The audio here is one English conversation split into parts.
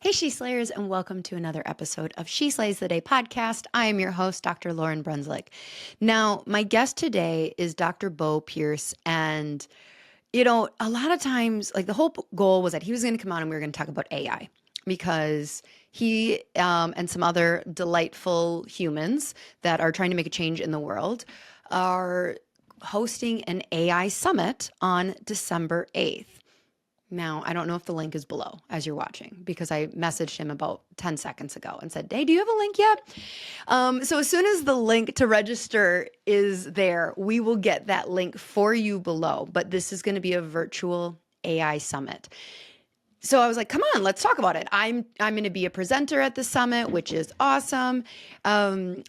Hey, She Slayers, and welcome to another episode of She Slays the Day podcast. I am your host, Dr. Lauryn Brunslick. Now, my guest today is Dr. Beau Pierce, and a lot of times, like the whole goal was that he was going to come on and we were going to talk about AI because he and some other delightful humans that are trying to make a change in the world are hosting an AI summit on December 8th. Now, I don't know if the link is below as you're watching because I messaged him about 10 seconds ago and said, hey, do you have a link yet? So as soon as the link to register is there, we will get that link for you below. But this is going to be a virtual AI summit. So I was like, come on, let's talk about it. I'm going to be a presenter at the summit, which is awesome. And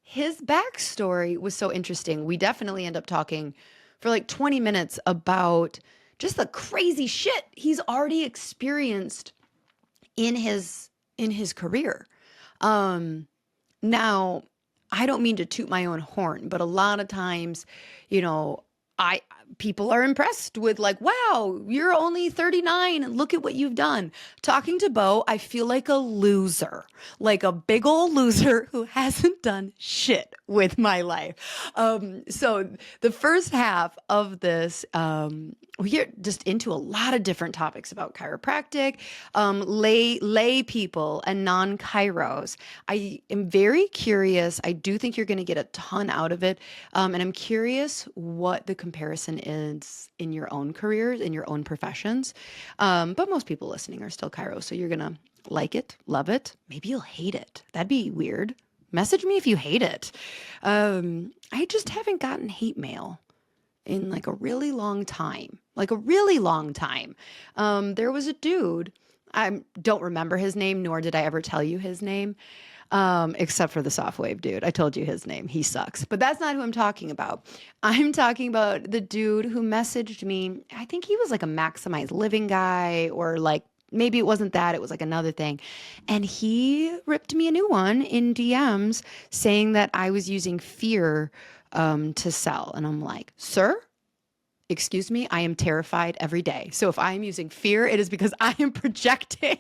his backstory was so interesting. We definitely end up talking for like 20 minutes about just the crazy shit he's already experienced in his career. Now, I don't mean to toot my own horn, but a lot of times, people are impressed with like, wow, you're only 39 and look at what you've done. Talking to Beau, I feel like a loser, like a big old loser who hasn't done shit with my life. So the first half of this, we get just into a lot of different topics about chiropractic, lay people and non-chiros. I am very curious. I do think you're going to get a ton out of it. And I'm curious what the comparison is in your own careers, in your own professions. But most people listening are still chiros. So you're going to like it, love it. Maybe you'll hate it. That'd be weird. Message me if you hate it. I just haven't gotten hate mail in like a really long time, there was a dude, I don't remember his name, nor did I ever tell you his name, except for the soft wave dude. I told you his name. He sucks, but that's not who I'm talking about. I'm talking about the dude who messaged me. I think he was like a maximized living guy, or like, maybe it wasn't that, it was like another thing. And he ripped me a new one in DMs saying that I was using fear to sell. And I'm like, sir, excuse me, I am terrified every day. So if I am using fear, it is because I am projecting.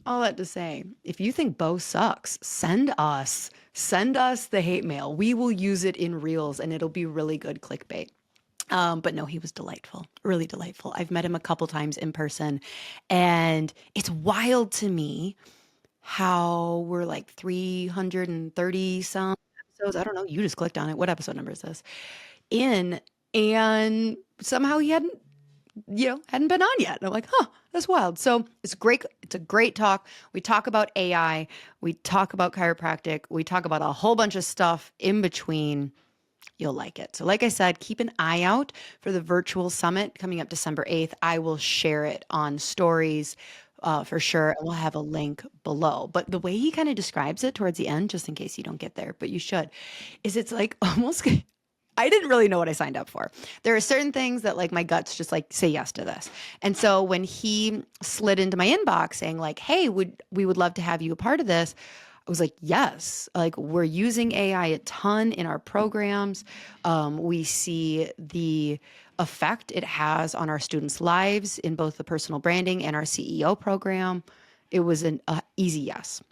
All that to say, if you think Beau sucks, send us the hate mail. We will use it in reels and it'll be really good clickbait. But no, he was delightful, really delightful. I've met him a couple times in person, and it's wild to me how we're like 330 some episodes. I don't know. You just clicked on it. What episode number is this? And somehow he hadn't been on yet. And I'm like, that's wild. So it's great. It's a great talk. We talk about AI. We talk about chiropractic. We talk about a whole bunch of stuff in between. You'll like it. So like I said, keep an eye out for the virtual summit coming up December 8th. I will share it on stories for sure. And we'll have a link below. But the way he kind of describes it towards the end, just in case you don't get there, but you should, is it's like almost... I didn't really know what I signed up for. There are certain things that like my guts just like say yes to this. And so when he slid into my inbox saying like, hey, we would love to have you a part of this, I was like, yes, like we're using AI a ton in our programs. We see the effect it has on our students' lives in both the personal branding and our CEO program. It was an easy yes.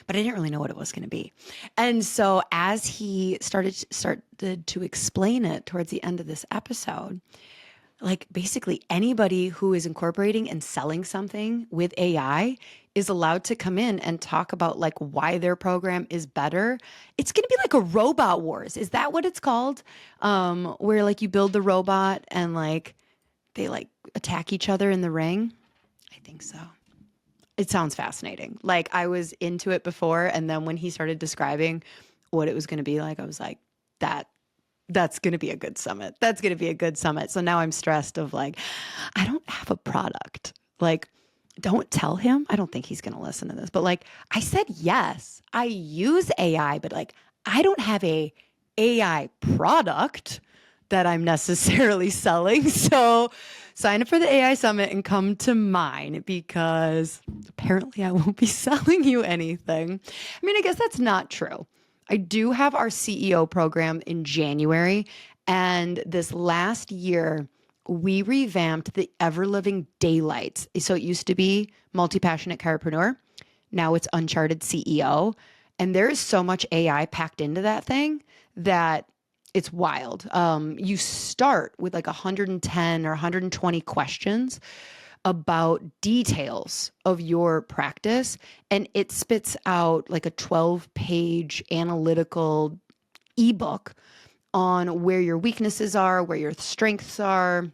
But I didn't really know what it was going to be. And so as he started to explain it towards the end of this episode, like basically anybody who is incorporating and selling something with AI is allowed to come in and talk about like why their program is better. It's going to be like a robot wars. Is that what it's called? Where like you build the robot and like they like attack each other in the ring? I think so. It sounds fascinating. Like I was into it before. And then when he started describing what it was going to be like, I was like, that's going to be a good summit. That's going to be a good summit. So now I'm stressed of like, I don't have a product. Like, don't tell him. I don't think he's going to listen to this, but like I said, yes, I use AI, but like, I don't have a AI product that I'm necessarily selling. So sign up for the AI Summit and come to mine because apparently I won't be selling you anything. I mean, I guess that's not true. I do have our CEO program in January, and this last year we revamped the ever living daylights. So it used to be multi-passionate chiropreneur. Now it's uncharted CEO. And there is so much AI packed into that thing that it's wild. You start with like 110 or 120 questions about details of your practice, and it spits out like a 12-page analytical ebook on where your weaknesses are, where your strengths are.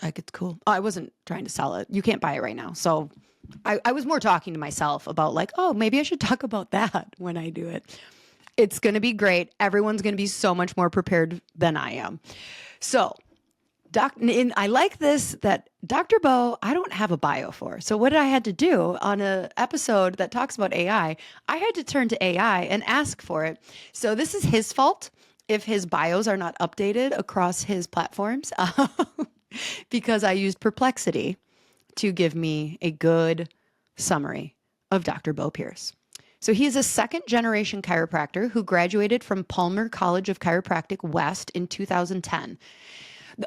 Like, it's cool. I wasn't trying to sell it. You can't buy it right now. So I was more talking to myself about like, oh, maybe I should talk about that when I do it. It's going to be great. Everyone's going to be so much more prepared than I am. So I like this that Dr. Beau, I don't have a bio for. So what I had to do on an episode that talks about AI, I had to turn to AI and ask for it. So this is his fault if his bios are not updated across his platforms because I used Perplexity to give me a good summary of Dr. Beau Pierce. So he is a second generation chiropractor who graduated from Palmer College of Chiropractic West in 2010.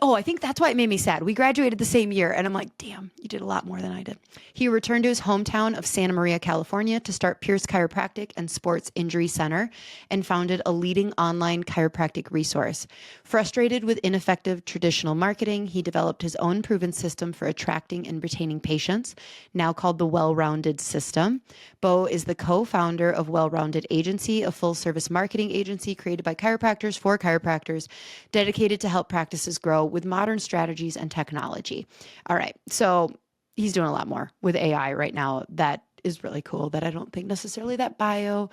Oh, I think that's why it made me sad. We graduated the same year, and I'm like, damn, you did a lot more than I did. He returned to his hometown of Santa Maria, California to start Pierce Chiropractic and Sports Injury Center and founded a leading online chiropractic resource. Frustrated with ineffective traditional marketing, he developed his own proven system for attracting and retaining patients, now called the Well-Rounded System. Beau is the co-founder of Well-Rounded Agency, a full-service marketing agency created by chiropractors for chiropractors, dedicated to help practices grow with modern strategies and technology. All right. So he's doing a lot more with AI right now. That is really cool that I don't think necessarily that bio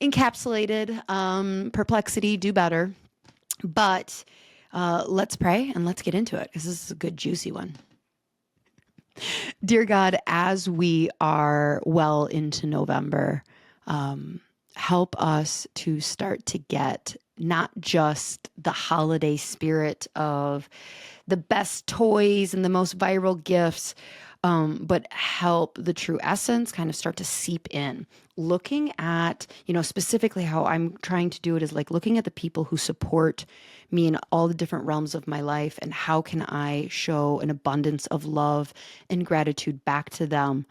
encapsulated. Perplexity, do better. But let's pray and let's get into it because this is a good, juicy one. Dear God, as we are well into November, help us to start to get not just the holiday spirit of the best toys and the most viral gifts, but help the true essence kind of start to seep in. Looking at, specifically how I'm trying to do it is like looking at the people who support me in all the different realms of my life and how can I show an abundance of love and gratitude back to them.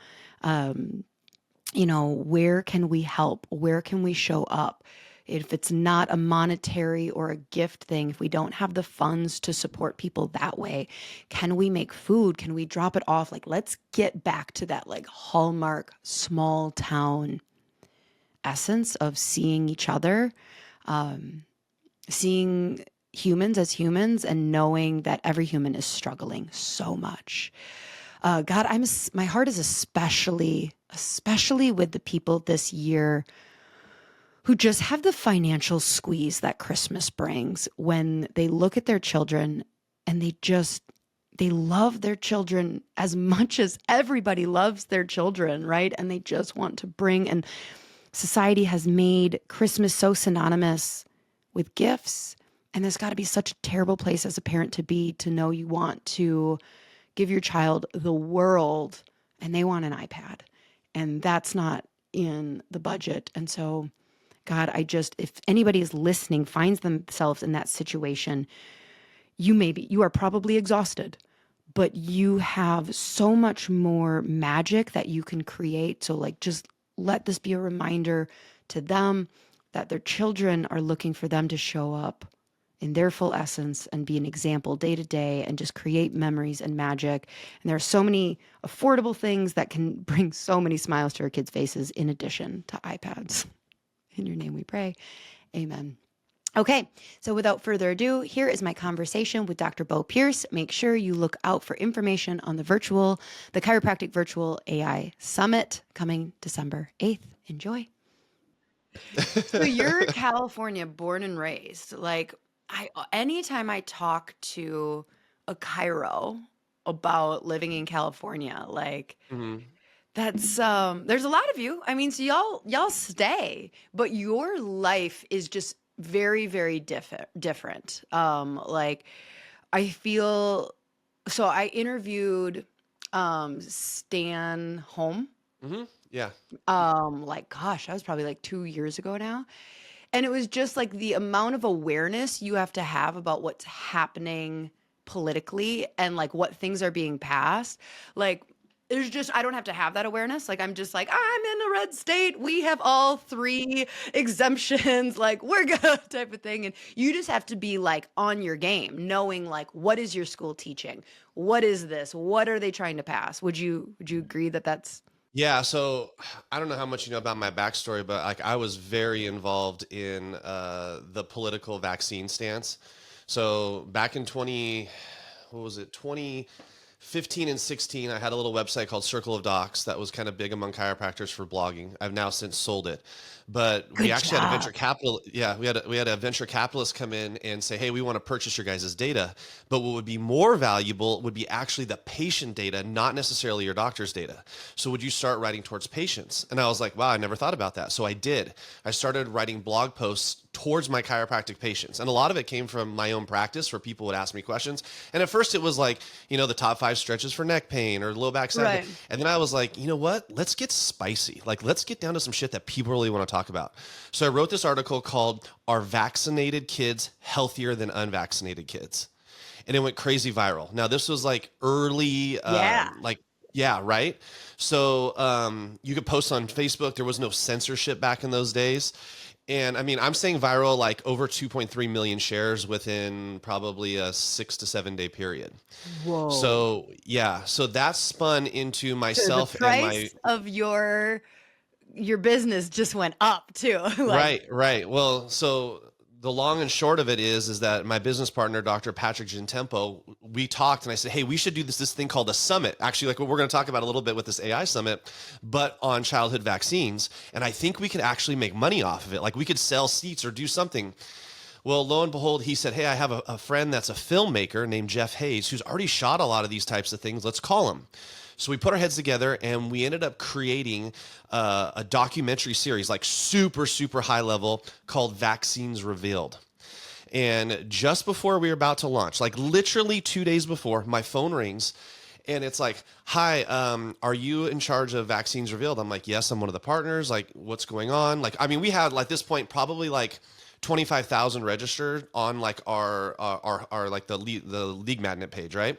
Where can we help? Where can we show up? If it's not a monetary or a gift thing, if we don't have the funds to support people that way, can we make food? Can we drop it off? Like, let's get back to that like hallmark small town essence of seeing each other, seeing humans as humans and knowing that every human is struggling so much. God, my heart is especially with the people this year who just have the financial squeeze that Christmas brings when they look at their children and they love their children as much as everybody loves their children, right? And they just want to and society has made Christmas so synonymous with gifts. And there's got to be such a terrible place as a parent to know you want to give your child the world and they want an iPad. And that's not in the budget. And so, God, if anybody is listening, finds themselves in that situation, you are probably exhausted, but you have so much more magic that you can create. So like, just let this be a reminder to them that their children are looking for them to show up in their full essence and be an example day to day and just create memories and magic. And there are so many affordable things that can bring so many smiles to our kids' faces in addition to iPads. In your name we pray. Amen. Okay, so without further ado, here is my conversation with Dr. Beau Pierce. Make sure you look out for information on the Chiropractic Virtual AI Summit coming December 8th. Enjoy. So you're California born and raised. Like, anytime I talk to a chiro about living in California, like that's there's a lot of you. I mean, so y'all stay, but your life is just very, very different. Like I feel so I interviewed Stan Home. Yeah. Like gosh, that was probably like 2 years ago now. And it was just like the amount of awareness you have to have about what's happening politically and like what things are being passed, like there's just, I don't have to have that awareness. Like I'm just like, I'm in a red state. We have all three exemptions. Like we're good type of thing. And you just have to be like on your game, knowing like what is your school teaching? What is this? What are they trying to pass? Would you agree that that's Yeah, so I don't know how much you know about my backstory, but like I was very involved in the political vaccine stance. So back in 20, what was it, 2015 and 16, I had a little website called Circle of Docs that was kind of big among chiropractors for blogging. I've now since sold it. But we good actually had a venture job? capital, yeah, we had a venture capitalist come in and say, "Hey, we want to purchase your guys' data." But what would be more valuable would be actually the patient data, not necessarily your doctor's data. So would you start writing towards patients? And I was like, wow, I never thought about that. So I did. I started writing blog posts towards my chiropractic patients. And a lot of it came from my own practice where people would ask me questions. And at first it was like, the top 5 stretches for neck pain or low back side pain. Right. And then I was like, you know what? Let's get spicy. Like, let's get down to some shit that people really want to talk about. So I wrote this article called "Are Vaccinated Kids Healthier Than Unvaccinated Kids?" And it went crazy viral. Now this was like early, Yeah. yeah, right. So you could post on Facebook. There was no censorship back in those days. And I mean, I'm saying viral like over 2.3 million shares within probably a 6 to 7 day period. Whoa. So yeah, so that spun into So the myself and my. price of your business just went up too. Like, Right, right. Well, so the long and short of it is that my business partner, Dr. Patrick Gentempo, we talked and I said, hey, we should do this thing called a summit. Actually, like what we're going to talk about a little bit with this AI summit, but on childhood vaccines. And I think we could actually make money off of it. Like we could sell seats or do something. Well, lo and behold, he said, hey, I have a friend that's a filmmaker named Jeff Hayes who's already shot a lot of these types of things. Let's call him. So we put our heads together and we ended up creating a documentary series, like super, super high level, called Vaccines Revealed. And just before we were about to launch, like literally 2 days before, my phone rings and it's like, hi, are you in charge of Vaccines Revealed? I'm like, yes, I'm one of the partners. Like, what's going on? Like, I mean, we had like this point probably like 25,000 registered on like our like the League Magnet page, right?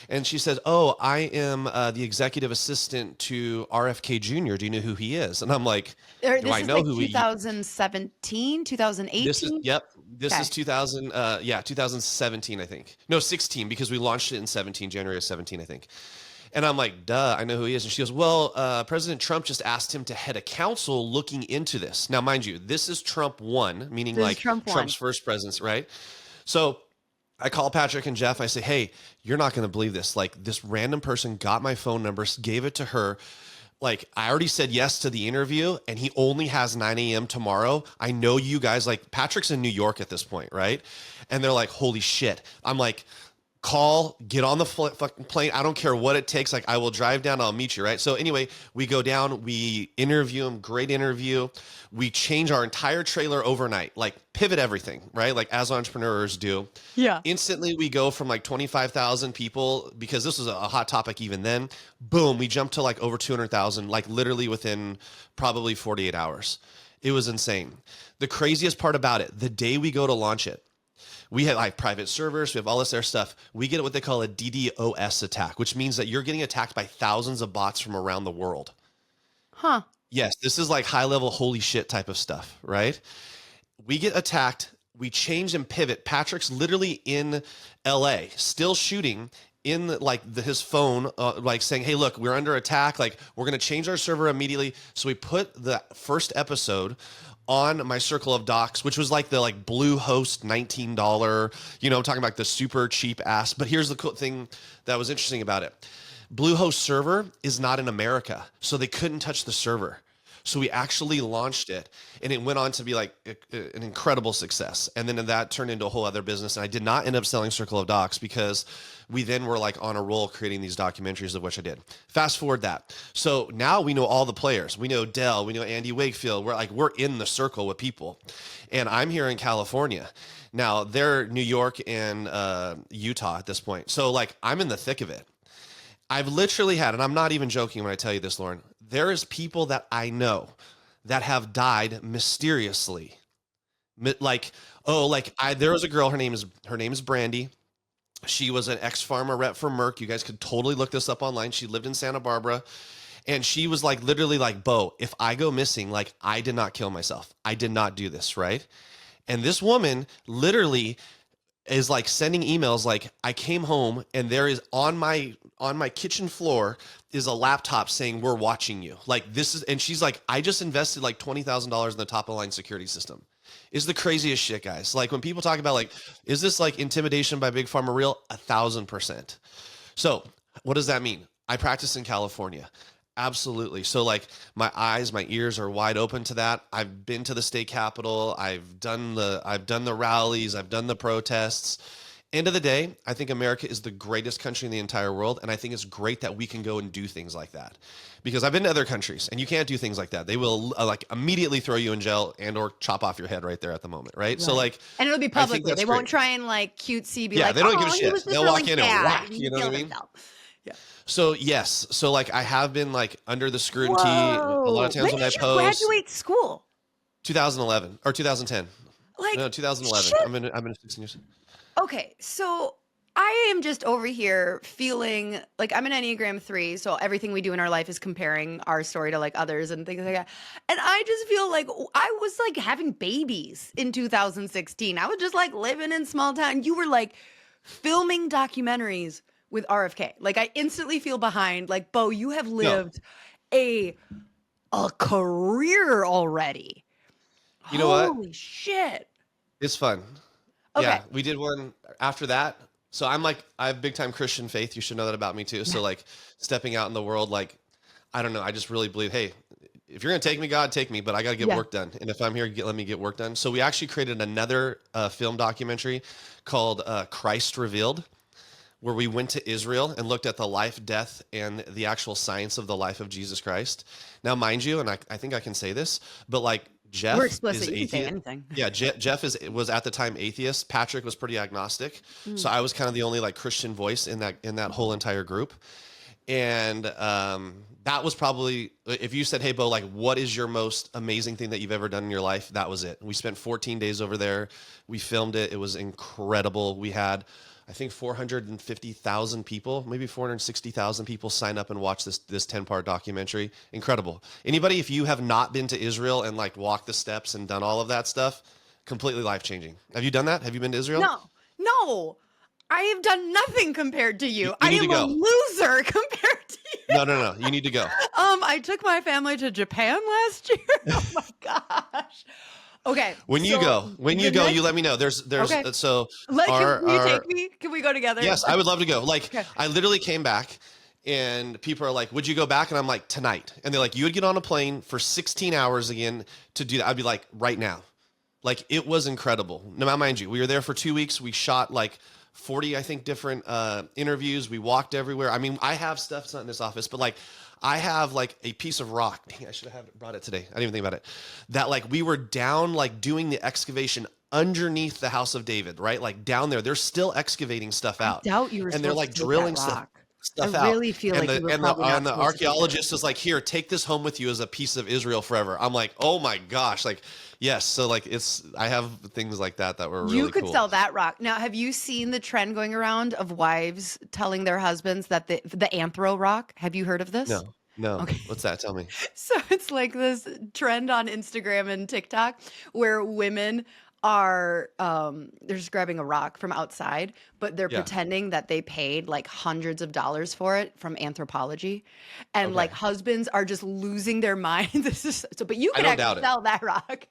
And she said, "Oh, I am the executive assistant to RFK Jr. Do you know who he is?" And I'm like, "Do this I is know like who he?" 2017, This is 2018. yep. This Okay. is 2000. Yeah, 2017, I think. No, 16 because we launched it in 17, January of 17, I think. And I'm like, "Duh, I know who he is." And she goes, "Well, President Trump just asked him to head a council looking into this." Now, mind you, this is Trump one, meaning This is like Trump Trump's one. first presidency, right? So I call Patrick and Jeff. I say, hey, you're not going to believe this. Like, this random person got my phone number, gave it to her. Like, I already said yes to the interview, and he only has 9 a.m. tomorrow. I know you guys, like, Patrick's in New York at this point, right? And they're like, holy shit. I'm like, call, get on the fucking plane. I don't care what it takes. Like, I will drive down. I'll meet you, right? So anyway, we go down, we interview him. Great interview. We change our entire trailer overnight, like pivot everything, right? Like as entrepreneurs do. Yeah. Instantly, we go from like 25,000 people because this was a hot topic even then. Boom, we jumped to like over 200,000, like literally within probably 48 hours. It was insane. The craziest part about it, the day we go to launch it, we have like private servers, we have all this other stuff. We get what they call a DDoS attack, which means that you're getting attacked by thousands of bots from around the world. Huh. Yes, this is like high level holy shit type of stuff, right? We get attacked, we change and pivot. Patrick's literally in LA, still shooting in his phone, like saying, "Hey, look, we're under attack. Like, we're gonna change our server immediately." So we put the first episode on my Circle of Docs, which was like the like Blue Host $19. I'm talking about the super cheap ass. But here's the cool thing that was interesting about it: Bluehost server is not in America, so they couldn't touch the server. So we actually launched it, and it went on to be like an incredible success. And then that turned into a whole other business. And I did not end up selling Circle of Docs because we then were like on a roll creating these documentaries, of which I did. Fast forward that. So now we know all the players. We know Dell. We know Andy Wakefield. We're in the circle with people, and I'm here in California. Now they're New York and Utah at this point. So like I'm in the thick of it. I've literally had, and I'm not even joking when I tell you this, Lauryn, there is people that I know that have died mysteriously. Like, oh, like there was a girl, her name is Brandy. She was an ex-pharma rep for Merck. You guys could totally look this up online. She lived in Santa Barbara. And she was like, literally like, Beau, if I go missing, like I did not kill myself. I did not do this, right? And this woman literally is like sending emails like, I came home and there is on my kitchen floor is a laptop saying we're watching you. Like this is, and she's like, I just invested like $20,000 in the top of the line security system. Is the craziest shit, guys. Like when people talk about like, is this like intimidation by big pharma real? 1,000%. So what does that mean? I practice in California. Absolutely. So like my eyes, my ears are wide open to that. I've been to the state capitol. I've done the rallies. I've done the protests. End of the day, I think America is the greatest country in the entire world. And I think it's great that we can go and do things like that, because I've been to other countries and you can't do things like that. They will like immediately throw you in jail and or chop off your head right there at the moment. Right. So like, and it'll be I think publicly. that's They won't great. try and like cutesy be Yeah, like, they don't give a oh, he shit. was just They'll really walk in and sad. whack, He you know what I killed mean? himself. Yeah. So yes, so like I have been like under the scrutiny a lot Whoa. of times When when I did you post. graduate school? 2011 or 2010. Like, No, 2011. shit. I've been 16 years. Okay, so I am just over here feeling like I'm an Enneagram 3, so everything we do in our life is comparing our story to like others and things like that. And I just feel like I was like having babies in 2016. I was just like living in small town. You were like filming documentaries with RFK. Like I instantly feel behind. Like, Beau, you have No, lived a career already. you know what? Holy shit. It's fun. Okay. Yeah, we did one after that. So I have big time Christian faith. You should know that about me too. So like stepping out in the world, like, I don't know. I just really believe, hey, if you're going to take me, God, take me, but I got to get Yeah. work done. And if I'm here, let me get work done. So we actually created another film documentary called Christ Revealed, where we went to Israel and looked at the life, death, and the actual science of the life of Jesus Christ. Now, mind you, and I think I can say this, but like Jeff We're is explicit. You can say atheist. anything. Yeah, Jeff was at the time atheist. Patrick was pretty agnostic. So I was kind of the only like Christian voice in that whole entire group. And that was probably, if you said, hey, Beau, like, what is your most amazing thing that you've ever done in your life? That was it. We spent 14 days over there. We filmed it. It was incredible. We had, I think, 450,000 people, maybe 460,000 people sign up and watch this 10-part documentary. Incredible. Anybody, if you have not been to Israel and like walked the steps and done all of that stuff, completely life-changing. Have you done that? Have you been to Israel? No. I have done nothing compared to you. You I need to am a go. loser compared to you. No. You need to go. I took my family to Japan last year. Oh my gosh. Okay. When you go, you let me know. There's Okay. so Can you our take me? Can we go together? yes, I would love to go. Like Okay. I literally came back and people are like, would you go back? And I'm like, tonight. And they're like, you would get on a plane for 16 hours again to do that. I'd be like, right now. Like it was incredible. Now, mind you, we were there for 2 weeks. We shot like 40, I think, different interviews. We walked everywhere. I mean, I have stuff, it's not in this office, but like I have like a piece of rock. Dang, I should have brought it today. I didn't even think about it. That like we were down, like doing the excavation underneath the house of David, right? Like down there, they're still excavating stuff out. I doubt you were And they're supposed like to take drilling that stuff rock. stuff I out. really feel and like the, you were and the, probably not and the supposed to do archaeologist is like, here, take this home with you as a piece of Israel forever. I'm like, oh my gosh. Like, yes. So like I have things like that were really You could cool. sell that rock. Now, have you seen the trend going around of wives telling their husbands that the anthro rock? Have you heard of this? No. Okay. What's that? Tell me. So it's like this trend on Instagram and TikTok where women are they're just grabbing a rock from outside, but they're Yeah. pretending that they paid like hundreds of dollars for it from anthropology. And like Okay. husbands are just losing their mind. This is so, but you I could don't actually doubt it. sell that rock.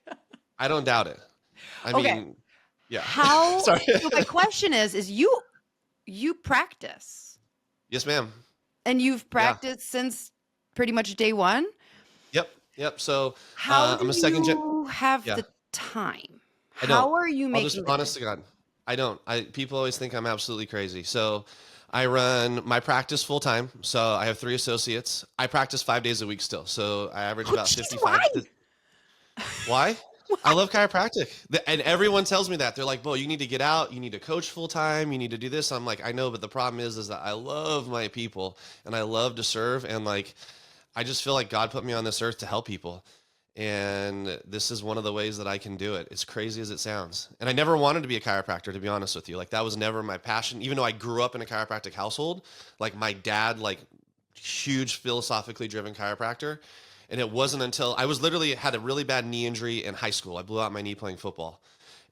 I don't doubt it. I Okay. mean, yeah. How Sorry. so my question is you practice Yes, ma'am. and you've Yeah. practiced since pretty much day one. Yep. So How do I'm a second gen. you have Yeah. the time? I don't. How are you I'll just making the honest to God. I don't. People always think I'm absolutely crazy. So I run my practice full time. So I have 3 associates. I practice 5 days a week still. So I average Oh, about jeez, 55. why? Why? I love chiropractic. And everyone tells me that. They're like, Beau, you need to get out. You need to coach full time. You need to do this. I'm like, I know, but the problem is that I love my people and I love to serve. And like, I just feel like God put me on this earth to help people. And this is one of the ways that I can do it. As crazy as it sounds. And I never wanted to be a chiropractor, to be honest with you. Like that was never my passion. Even though I grew up in a chiropractic household, like my dad, like huge philosophically driven chiropractor. And it wasn't until I was literally had a really bad knee injury in high school. I blew out my knee playing football.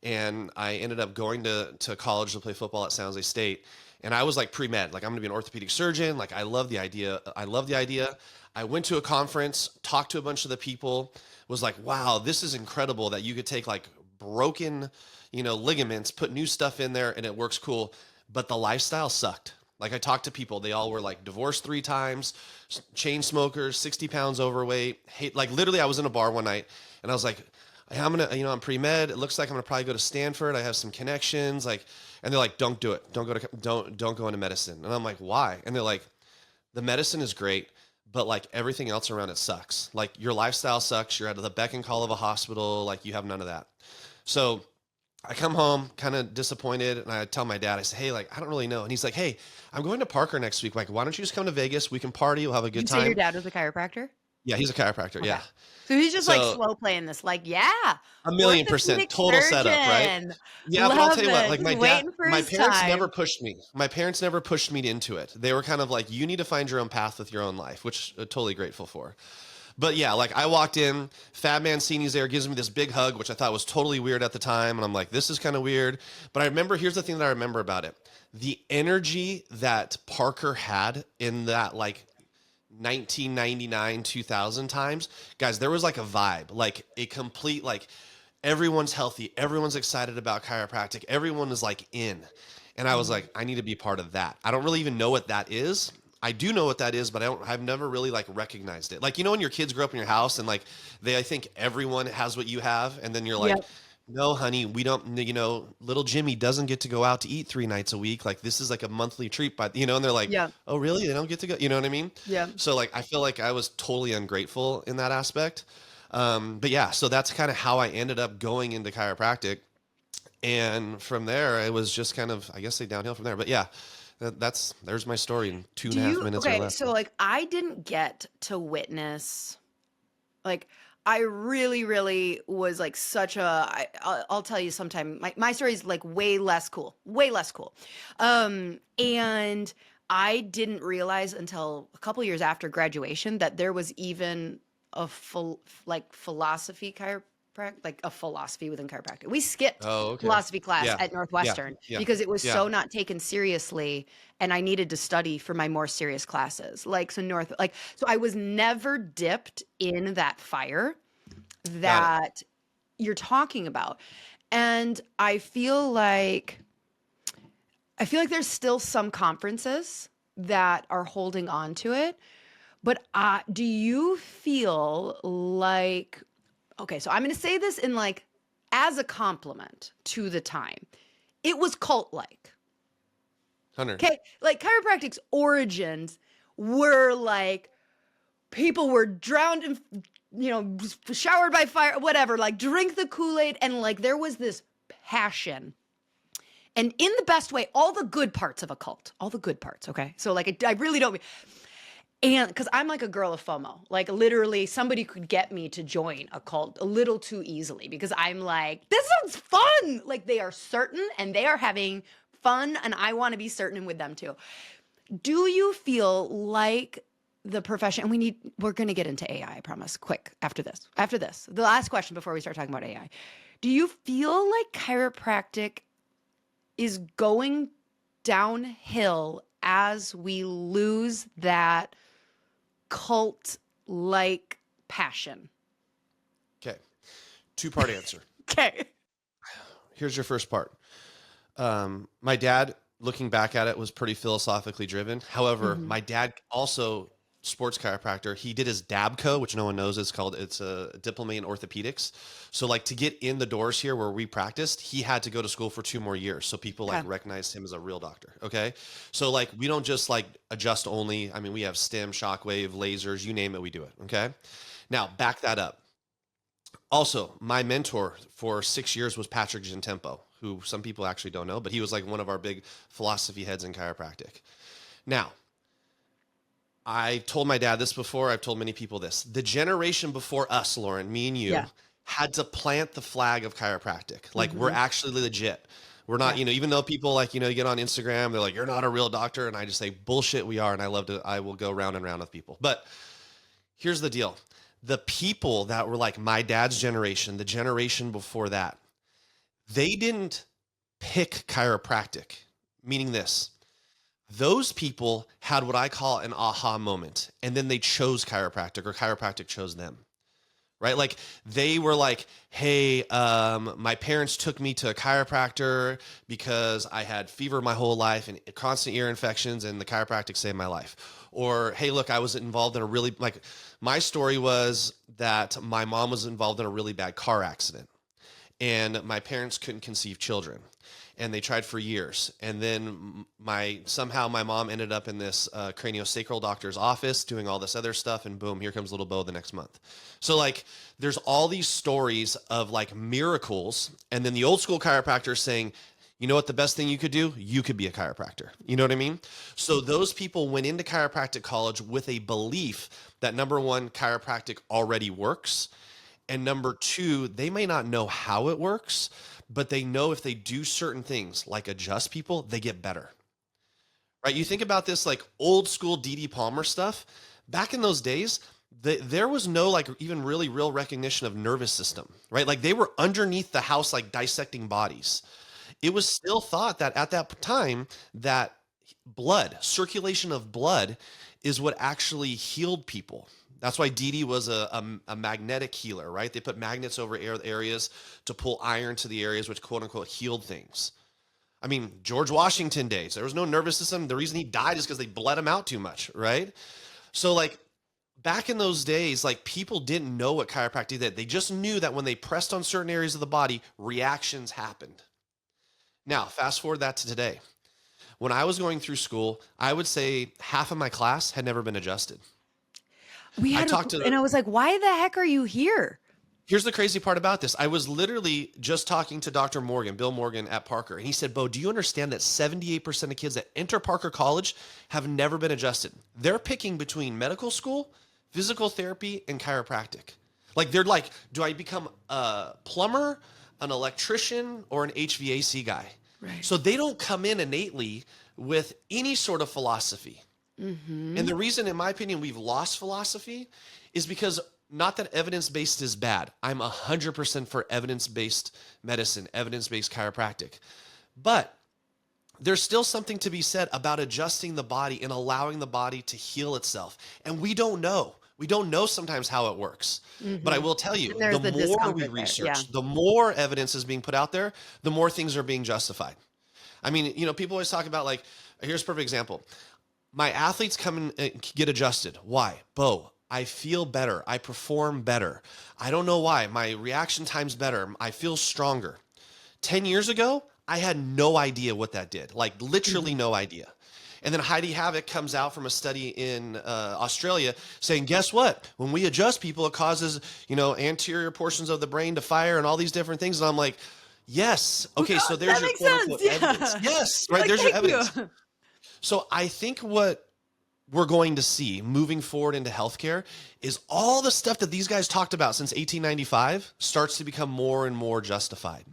And I ended up going to college to play football at San Jose State. And I was like pre-med, like I'm gonna be an orthopedic surgeon. Like I love the idea. I love the idea. I went to a conference, talked to a bunch of the people, was like, wow, this is incredible that you could take like broken, ligaments, put new stuff in there and it works cool. But the lifestyle sucked. Like I talked to people, they all were like divorced 3 times, chain smokers, 60 pounds overweight. Hate, like literally I was in a bar one night and I was like, hey, I'm pre-med. It looks like I'm gonna probably go to Stanford. I have some connections. Like, and they're like, don't do it. Don't go into medicine. And I'm like, why? And they're like, the medicine is great, but like everything else around it sucks. Like your lifestyle sucks. You're at the beck and call of a hospital. Like you have none of that. So I come home kind of disappointed and I tell my dad, I say, hey, like, I don't really know. And he's like, hey, I'm going to Parker next week. Like, why don't you just come to Vegas? We can party. We'll have a good You'd time. say your dad was a chiropractor? Yeah, he's a chiropractor. Okay. Yeah. So he's just like So slow playing this, like, yeah, 1,000,000% total setup, right? surgeon. Yeah, but I'll Love tell you what, it. like Just waiting for my his parents never time. pushed me. My parents never pushed me into it. They were kind of like, you need to find your own path with your own life, which I'm totally grateful for. But yeah, like I walked in, Fab Mancini's there, gives me this big hug, which I thought was totally weird at the time. And I'm like, this is kind of weird. But I remember, here's the thing that I remember about it. The energy that Parker had in that like 1999, 2000 times, guys, there was like a vibe, like a complete, like everyone's healthy. Everyone's excited about chiropractic. Everyone is like in. And I was like, I need to be part of that. I don't really even know what that is. I do know what that is, but I've never really like recognized it. Like, when your kids grow up in your house and like I think everyone has what you have. And then you're like, Yep. no, honey, we don't, little Jimmy doesn't get to go out to eat 3 nights a week. Like this is like a monthly treat, but and they're like, Yeah. oh really? They don't get to go. You know what I mean? Yeah. So like, I feel like I was totally ungrateful in that aspect. But yeah, so that's kind of how I ended up going into chiropractic. And from there, it was just kind of, I guess, say downhill from there. But yeah, there's my story in 2.5 minutes or Okay, less. so like I didn't get to witness, like I really, really was like such a, I'll tell you sometime, my story is like way less cool, way less cool. And I didn't realize until a couple years after graduation that there was even a philosophy chiropractic, like a philosophy within chiropractic. We skipped Oh, okay. philosophy class Yeah. at Yeah. Northwestern Yeah. because it was Yeah. so not taken seriously and I needed to study for my more serious classes. So I was never dipped in that fire Got it. that you're talking about. And I feel like there's still some conferences that are holding on to it. But do you feel like, okay, so I'm going to say this in like as a compliment to the time. It was cult-like. 100. Okay, like chiropractic's origins were like people were drowned in, showered by fire, whatever, like drink the Kool-Aid, and like there was this passion. And in the best way, all the good parts of a cult, all the good parts, okay? So like I really don't, and because I'm like a girl of FOMO, like literally somebody could get me to join a cult a little too easily because I'm like, this sounds fun. Like they are certain and they are having fun and I want to be certain with them too. Do you feel like the profession, and we're going to get into AI, I promise, quick after this, the last question before we start talking about AI. Do you feel like chiropractic is going downhill as we lose that cult-like passion? Okay. 2-part answer. Okay. Here's your first part. My dad, looking back at it, was pretty philosophically driven. However, my dad also sports chiropractor. He did his DABCO, which no one knows. It's a diploma in orthopedics. So like to get in the doors here where we practiced, he had to go to school for 2 more years. So people like recognized him as a real doctor. Okay. So like, we don't just like adjust only. I mean, we have stem, shockwave, lasers, you name it, we do it. Okay. Now back that up. Also, my mentor for 6 years was Patrick Gentempo, who some people actually don't know, but he was like one of our big philosophy heads in chiropractic. Now, I told my dad this before. I've told many people this. The generation before us, Lauryn, me and you, Yeah. had to plant the flag of chiropractic. Like we're Mm-hmm. actually legit. We're not, Yeah. even though people like, you get on Instagram, they're like, you're not a real doctor. And I just say, bullshit, we are. And I will go round and round with people. But here's the deal. The people that were like my dad's generation, the generation before that, they didn't pick chiropractic, meaning this. Those people had what I call an aha moment, and then they chose chiropractic, or chiropractic chose them, right? Like they were like, hey, my parents took me to a chiropractor because I had fever my whole life and constant ear infections, and the chiropractic saved my life. Or, hey, look, I was involved in a really, like, my story was that my mom was involved in a really bad car accident, and my parents couldn't conceive children, and they tried for years. And then somehow my mom ended up in this craniosacral doctor's office doing all this other stuff, and boom, here comes little Beau the next month. So like there's all these stories of like miracles, and then the old school chiropractor saying, you know what, the best thing you could do? You could be a chiropractor. You know what I mean? So those people went into chiropractic college with a belief that, number one, chiropractic already works. And number two, they may not know how it works, but they know if they do certain things like adjust people, they get better. Right? You think about this like old school D.D. Palmer stuff. Back in those days, there was no like even really real recognition of nervous system, right? Like they were underneath the house, like dissecting bodies. It was still thought that at that time that circulation of blood is what actually healed people. That's why DD was a magnetic healer, right? They put magnets over areas to pull iron to the areas which quote unquote healed things. I mean, George Washington days, there was no nervous system. The reason he died is because they bled him out too much, right? So like back in those days, like people didn't know what chiropractic did. They just knew that when they pressed on certain areas of the body, reactions happened. Now, fast forward that to today. When I was going through school, I would say half of my class had never been adjusted. I talked to And I was like, why the heck are you here? Here's the crazy part about this. I was literally just talking to Dr. Morgan, Bill Morgan at Parker, and he said, Beau, do you understand that 78% of kids that enter Parker College have never been adjusted? They're picking between medical school, physical therapy, and chiropractic. Like they're like, do I become a plumber, an electrician, or an HVAC guy? Right. So they don't come in innately with any sort of philosophy. Mm-hmm. And the reason, in my opinion, we've lost philosophy is because not that evidence-based is bad. I'm 100% for evidence-based medicine, evidence-based chiropractic. But there's still something to be said about adjusting the body and allowing the body to heal itself. And we don't know. We don't know sometimes how it works. Mm-hmm. But I will tell you, the the more we research, the more evidence is being put out there, the more things are being justified. I mean, people always talk about like, here's a perfect example. My athletes come and get adjusted. Why? Beau, I feel better. I perform better. I don't know why. My reaction time's better. I feel stronger. 10 years ago, I had no idea what that did. Like literally no idea. And then Heidi Havoc comes out from a study in Australia saying, guess what? When we adjust people, it causes, anterior portions of the brain to fire and all these different things. And I'm like, yes. Okay, so there's your quote unquote evidence. Yes, right. There's your evidence. So I think what we're going to see moving forward into healthcare is all the stuff that these guys talked about since 1895 starts to become more and more justified.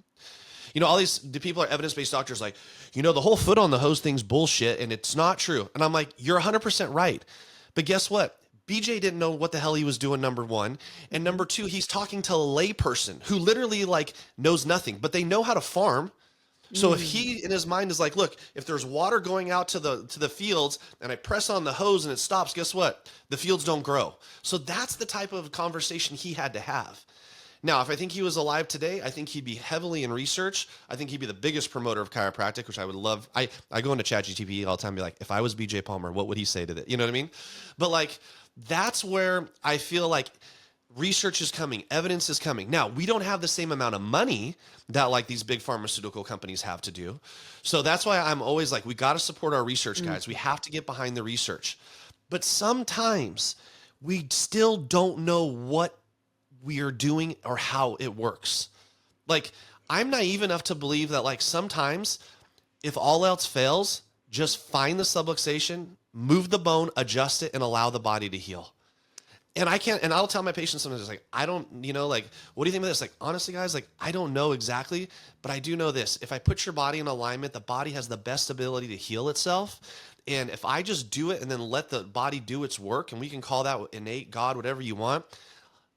All the people are evidence-based doctors like, the whole foot on the hose thing's bullshit and it's not true. And I'm like, you're 100% right. But guess what? BJ didn't know what the hell he was doing, number one. And number two, he's talking to a layperson who literally like knows nothing, but they know how to farm. So if he in his mind is like, look, if there's water going out to the fields and I press on the hose and it stops, guess what? The fields don't grow. So that's the type of conversation he had to have. Now, if I think he was alive today, I think he'd be heavily in research. I think he'd be the biggest promoter of chiropractic, which I would love. I go into ChatGPT all the time and be like, if I was BJ Palmer, what would he say to that? You know what I mean? But like, that's where I feel like research is coming, evidence is coming. Now, we don't have the same amount of money that like these big pharmaceutical companies have to do. So that's why I'm always like, we got to support our research guys. We have to get behind the research. But sometimes we still don't know what we are doing or how it works. Like, I'm naive enough to believe that like sometimes if all else fails, just find the subluxation, move the bone, adjust it, and allow the body to heal. And I can't, and I'll tell my patients sometimes, like, I don't, like, what do you think of this? Like, honestly, guys, like, I don't know exactly, but I do know this. If I put your body in alignment, the body has the best ability to heal itself. And if I just do it and then let the body do its work, and we can call that innate, God, whatever you want,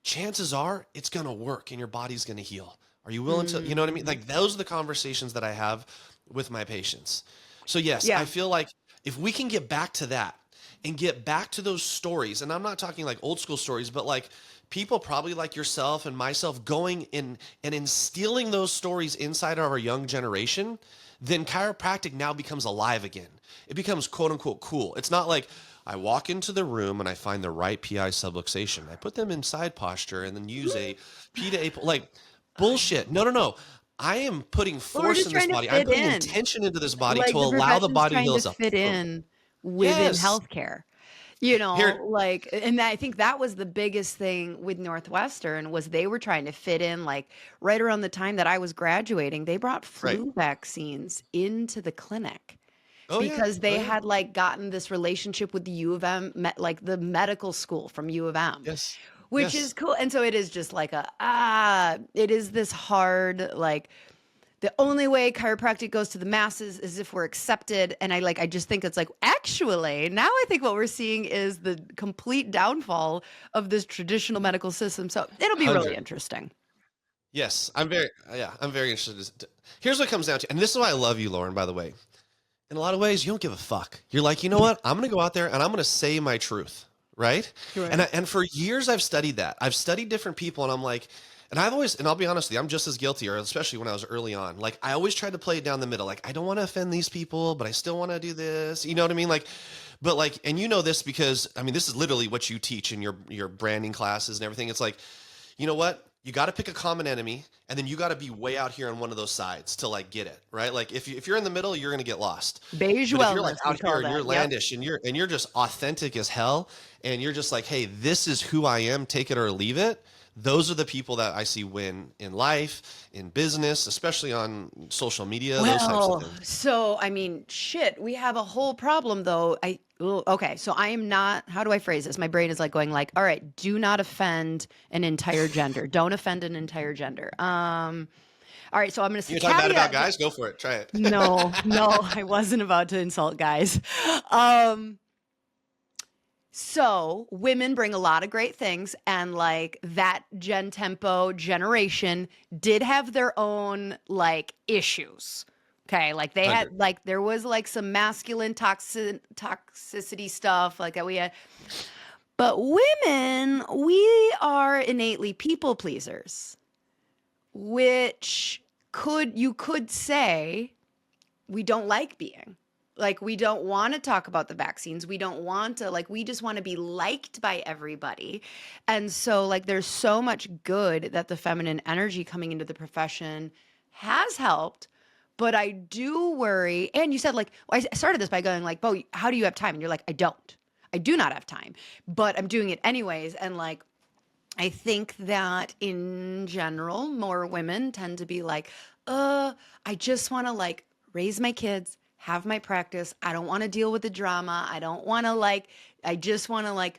chances are it's going to work and your body's going to heal. Are you willing to, you know what I mean? Like, those are the conversations that I have with my patients. So yes, Yeah. I feel like if we can get back to that, and get back to those stories. And I'm not talking like old school stories, but like people probably like yourself and myself going in and instilling those stories inside of our young generation, then chiropractic now becomes alive again. It becomes quote unquote cool. It's not like I walk into the room and I find the right PI subluxation. I put them in side posture and then use a P to A, like bullshit. No. I am putting force in this body. I'm putting intention into this body Like to the allow the profession's body to trying heal to itself. fit Boom. in within Yes. healthcare, Here, like, and I think that was the biggest thing with Northwestern was they were trying to fit in, like right around the time that I was graduating, they brought right. flu vaccines into the clinic Oh yeah. because Oh they yeah. had like gotten this relationship with the U of M, like the medical school from U of M, Yes. which is Yes. cool. And so it is just like it is this hard, like, the only way chiropractic goes to the masses is if we're accepted. And I just think it's like, actually, now I think what we're seeing is the complete downfall of this traditional medical system. So it'll be really 100. interesting. Yes. I'm very interested. Here's what it comes down to. And this is why I love you, Lauryn, by the way. In a lot of ways, you don't give a fuck. You're like, you know what? I'm going to go out there and I'm going to say my truth. Right. Right. And for years, I've studied that. I've studied different people and I'm like, and I've always, and I'll be honest with you, I'm just as guilty, or especially when I was early on. Like, I always tried to play it down the middle. Like, I don't want to offend these people, but I still want to do this. You know what I mean? Like, but like, and you know this because, I mean, this is literally what you teach in your branding classes and everything. It's like, you know what? You got to pick a common enemy, and then you got to be way out here on one of those sides to like get it, right? Like if you're in the middle, you're gonna get lost. Beige But if you're like wellness, we out here call and you're that. Yep. landish and you're just authentic as hell, and you're just like, hey, this is who I am, take it or leave it. Those are the people that I see win in life, in business, especially on social media, those types of Well, things. so I mean, shit, we have a whole problem though. Okay, so I am not, how do I phrase this? My brain is like going like, all right, do not offend an entire gender. Don't offend an entire gender. All right, so I'm going to You talk bad about caveat. guys? Go for it. Try it. No, I wasn't about to insult guys. Um, so women bring a lot of great things, and like that Gen Tempo generation did have their own like issues. Okay, like they 100. had like there was like some masculine toxicity stuff like that we had. But women, we are innately people pleasers, which you could say we don't like being. Like, we don't want to talk about the vaccines. We don't want to, like, we just want to be liked by everybody. And so, like, there's so much good that the feminine energy coming into the profession has helped. But I do worry. And you said, like, well, I started this by going, like, Beau, how do you have time? And you're like, I don't. I do not have time, but I'm doing it anyways. And, like, I think that in general, more women tend to be like, I just want to, like, raise my kids, have my practice. I don't want to deal with the drama. I don't want to I just want to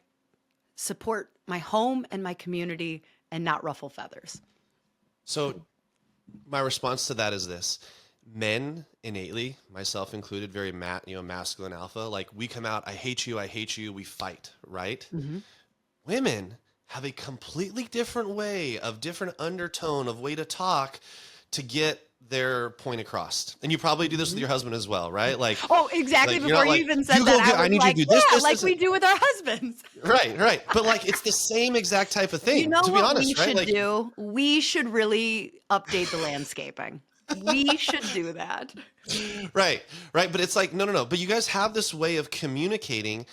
support my home and my community and not ruffle feathers. So my response to that is this. Men innately, myself included, very masculine alpha. Like, we come out, I hate you, we fight, right? Mm-hmm. Women have a completely different way of different undertone of way to talk to get their point across. And you probably do this with your husband as well, right? Like, oh, exactly. like, Before you like, even said you that, I need you to do this, this, like this. we do with our husbands. Right. But like, it's the same exact type of thing, You know to be what honest, we right? should Like, do? We should really update the landscaping. We should do that. right. But it's like, no. But you guys have this way of communicating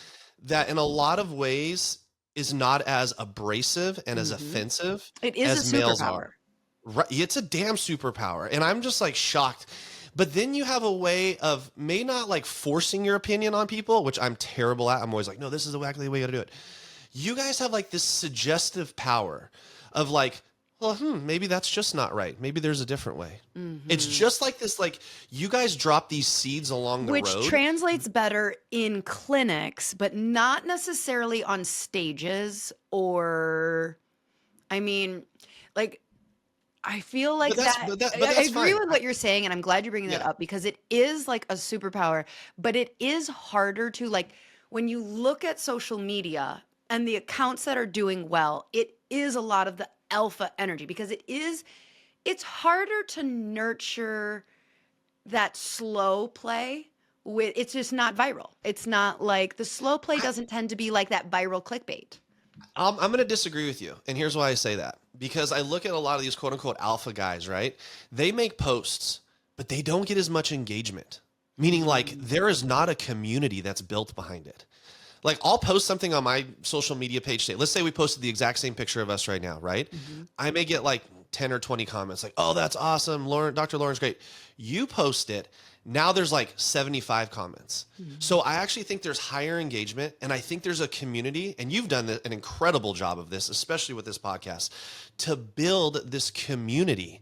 that in a lot of ways is not as abrasive and as offensive It is as a males superpower. are. Right. It's a damn superpower. And I'm just like shocked. But then you have a way of may not like forcing your opinion on people, which I'm terrible at. I'm always like, no, this is exactly the way you gotta do it. You guys have like this suggestive power of like, well, maybe that's just not right. Maybe there's a different way. It's Mm-hmm. just like this, like you guys drop these seeds along the Which road. translates better in clinics, but not necessarily on stages or, I mean, like, I feel like But that's that but I that's agree fine. with what you're saying, and I'm glad you're bringing that Yeah. up because it is like a superpower, but it is harder to like when you look at social media and the accounts that are doing well, it is a lot of the alpha energy because it's harder to nurture that slow play with it's just not viral. It's not like the slow play I, doesn't tend to be like that viral clickbait. I'm going to disagree with you. And here's why I say that. Because I look at a lot of these quote unquote alpha guys, right? They make posts, but they don't get as much engagement. Meaning, like, there is not a community that's built behind it. Like, I'll post something on my social media page today. Let's say we posted the exact same picture of us right now, right? Mm-hmm. I may get like 10 or 20 comments like, oh, that's awesome. Lauren, Dr. Lauren's great. You post it. Now there's like 75 comments. Mm-hmm. So I actually think there's higher engagement. And I think there's a community, and you've done an incredible job of this, especially with this podcast, to build this community.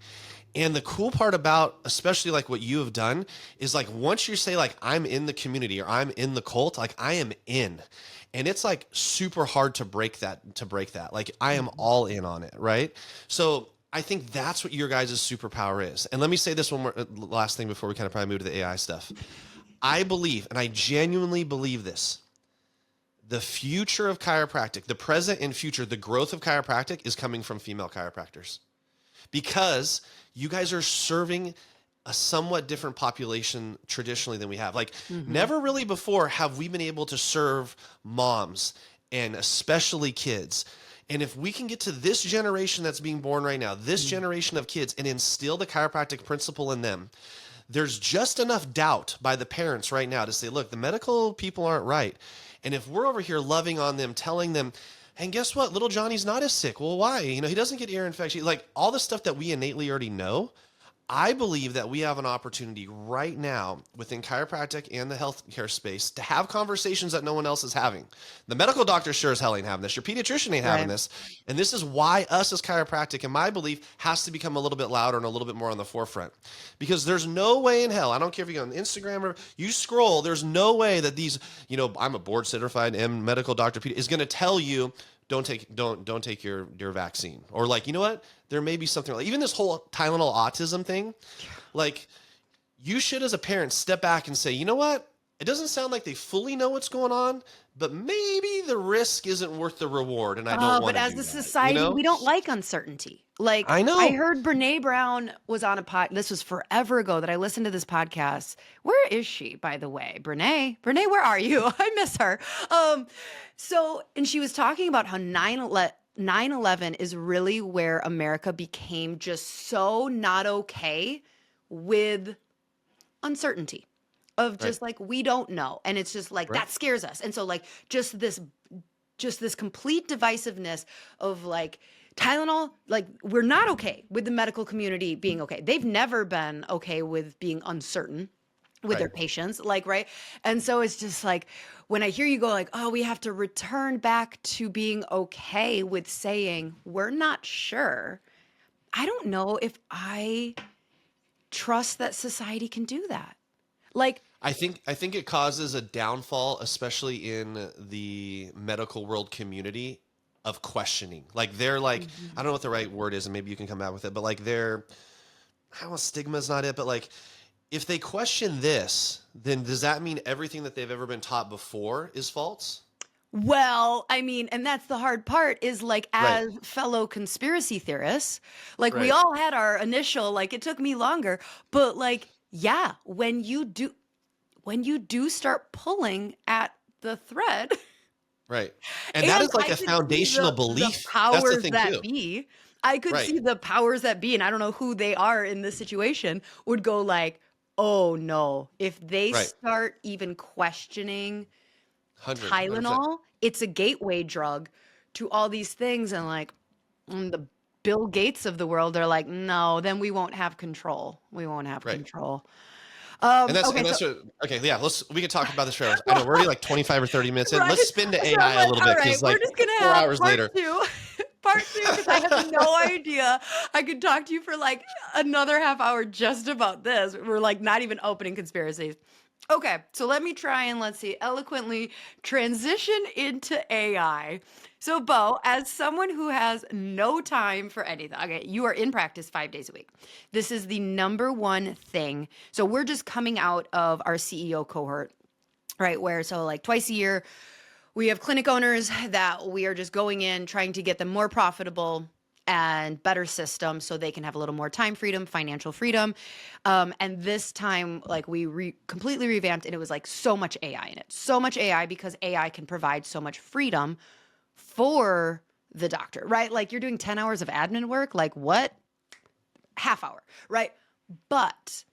And the cool part about, especially like what you have done, is like once you say like I'm in the community or I'm in the cult, like I am in. And it's like super hard to break that. Like I am all in on it, right? So I think that's what your guys' superpower is. And let me say this one more last thing before we kind of probably move to the AI stuff. I believe, and I genuinely believe this, the future of chiropractic, the present and future, the growth of chiropractic is coming from female chiropractors. Because you guys are serving a somewhat different population traditionally than we have. Like never really before have we been able to serve moms and especially kids. And if we can get to this generation that's being born right now, this generation of kids, and instill the chiropractic principle in them, there's just enough doubt by the parents right now to say, look, the medical people aren't right. And if we're over here loving on them, telling them, and guess what? Little Johnny's not as sick. Well, why? You know, he doesn't get ear infection. Like all the stuff that we innately already know. I believe that we have an opportunity right now within chiropractic and the healthcare space to have conversations that no one else is having. The medical doctor sure as hell ain't having this. Your pediatrician ain't having Right. this. And this is why us as chiropractic, in my belief, has to become a little bit louder and a little bit more on the forefront. Because there's no way in hell, I don't care if you go on Instagram or you scroll, there's no way that these, you know, I'm a board certified medical doctor is going to tell you don't take your vaccine, or like, you know what, there may be something like even this whole Tylenol autism thing. Like you should as a parent step back and say, you know what, it doesn't sound like they fully know what's going on, but maybe the risk isn't worth the reward, and I don't want But to as do a that, society, we don't like uncertainty. Like I I know. heard Brene Brown was on a this was forever ago that I listened to this podcast. Where is she, by the way? Brene, where are you? I miss her. And she was talking about how 9/11 is really where America became just so not okay with uncertainty of Right. just like we don't know, and it's just like Right. that scares us. And so like just this complete divisiveness of like Tylenol, like we're not okay with the medical community being okay. They've never been okay with being uncertain with their Right. patients, like, right? And so it's just like when I hear you go like, oh, we have to return back to being okay with saying we're not sure. I don't know if I trust that society can do that. Like, I think it causes a downfall, especially in the medical world community, of questioning. Like they're like, I don't know what the right word is, and maybe you can come back with it, but like they're, I don't know, stigma is not it, but like if they question this, then does that mean everything that they've ever been taught before is false? well, I mean, and that's the hard part is like Right. as fellow conspiracy theorists, like we Right. all had our initial, like it took me longer, but like, yeah, when you do start pulling at the thread, Right. And that and is like I a could see foundational the belief. That's the powers thing that too. be. I could Right. see the powers that be, and I don't know who they are in this situation, would go like, oh no, if they Right. start even questioning 100%. Tylenol, it's a gateway drug to all these things. And like the Bill Gates of the world are like, no, then we won't have control. We won't have Right. control. And Okay, so that's what, okay, yeah, we can talk about this for hours. I know we're already like 25 or 30 minutes in. right. Let's spin to So I'm AI a like, little all bit right, because we're like just gonna 4 have hours later. part part two because I have no idea. I could talk to you for like another half hour just about this. We're like not even opening conspiracies. Okay, so let me try and let's see, eloquently transition into AI. So, Beau, as someone who has no time for anything, okay, you are in practice 5 days a week. This is the number one thing. So, we're just coming out of our CEO cohort, right? Where, so like twice a year, we have clinic owners that we are just going in, trying to get them more profitable and better systems so they can have a little more time freedom, financial freedom. And this time, like we completely revamped, and it was like so much AI in it. So much AI because AI can provide so much freedom for the doctor, right? Like you're doing 10 hours of admin work, like what? Half hour, right? But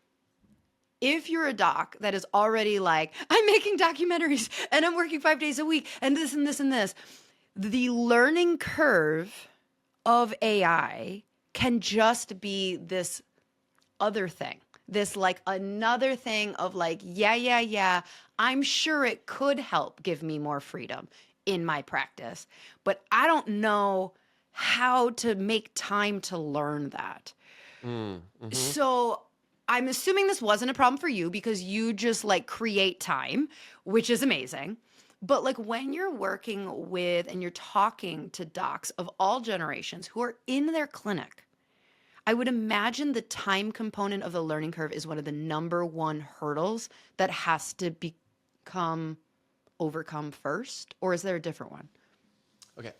if you're a doc that is already like, I'm making documentaries and I'm working 5 days a week and this and this and this, the learning curve of AI can just be this other thing, this like another thing of like, yeah, I'm sure it could help give me more freedom in my practice, but I don't know how to make time to learn that. So I'm assuming this wasn't a problem for you because you just like create time, which is amazing. But like when you're working with and you're talking to docs of all generations who are in their clinic, I would imagine the time component of the learning curve is one of the number one hurdles that has to become overcome first, or is there a different one? Okay.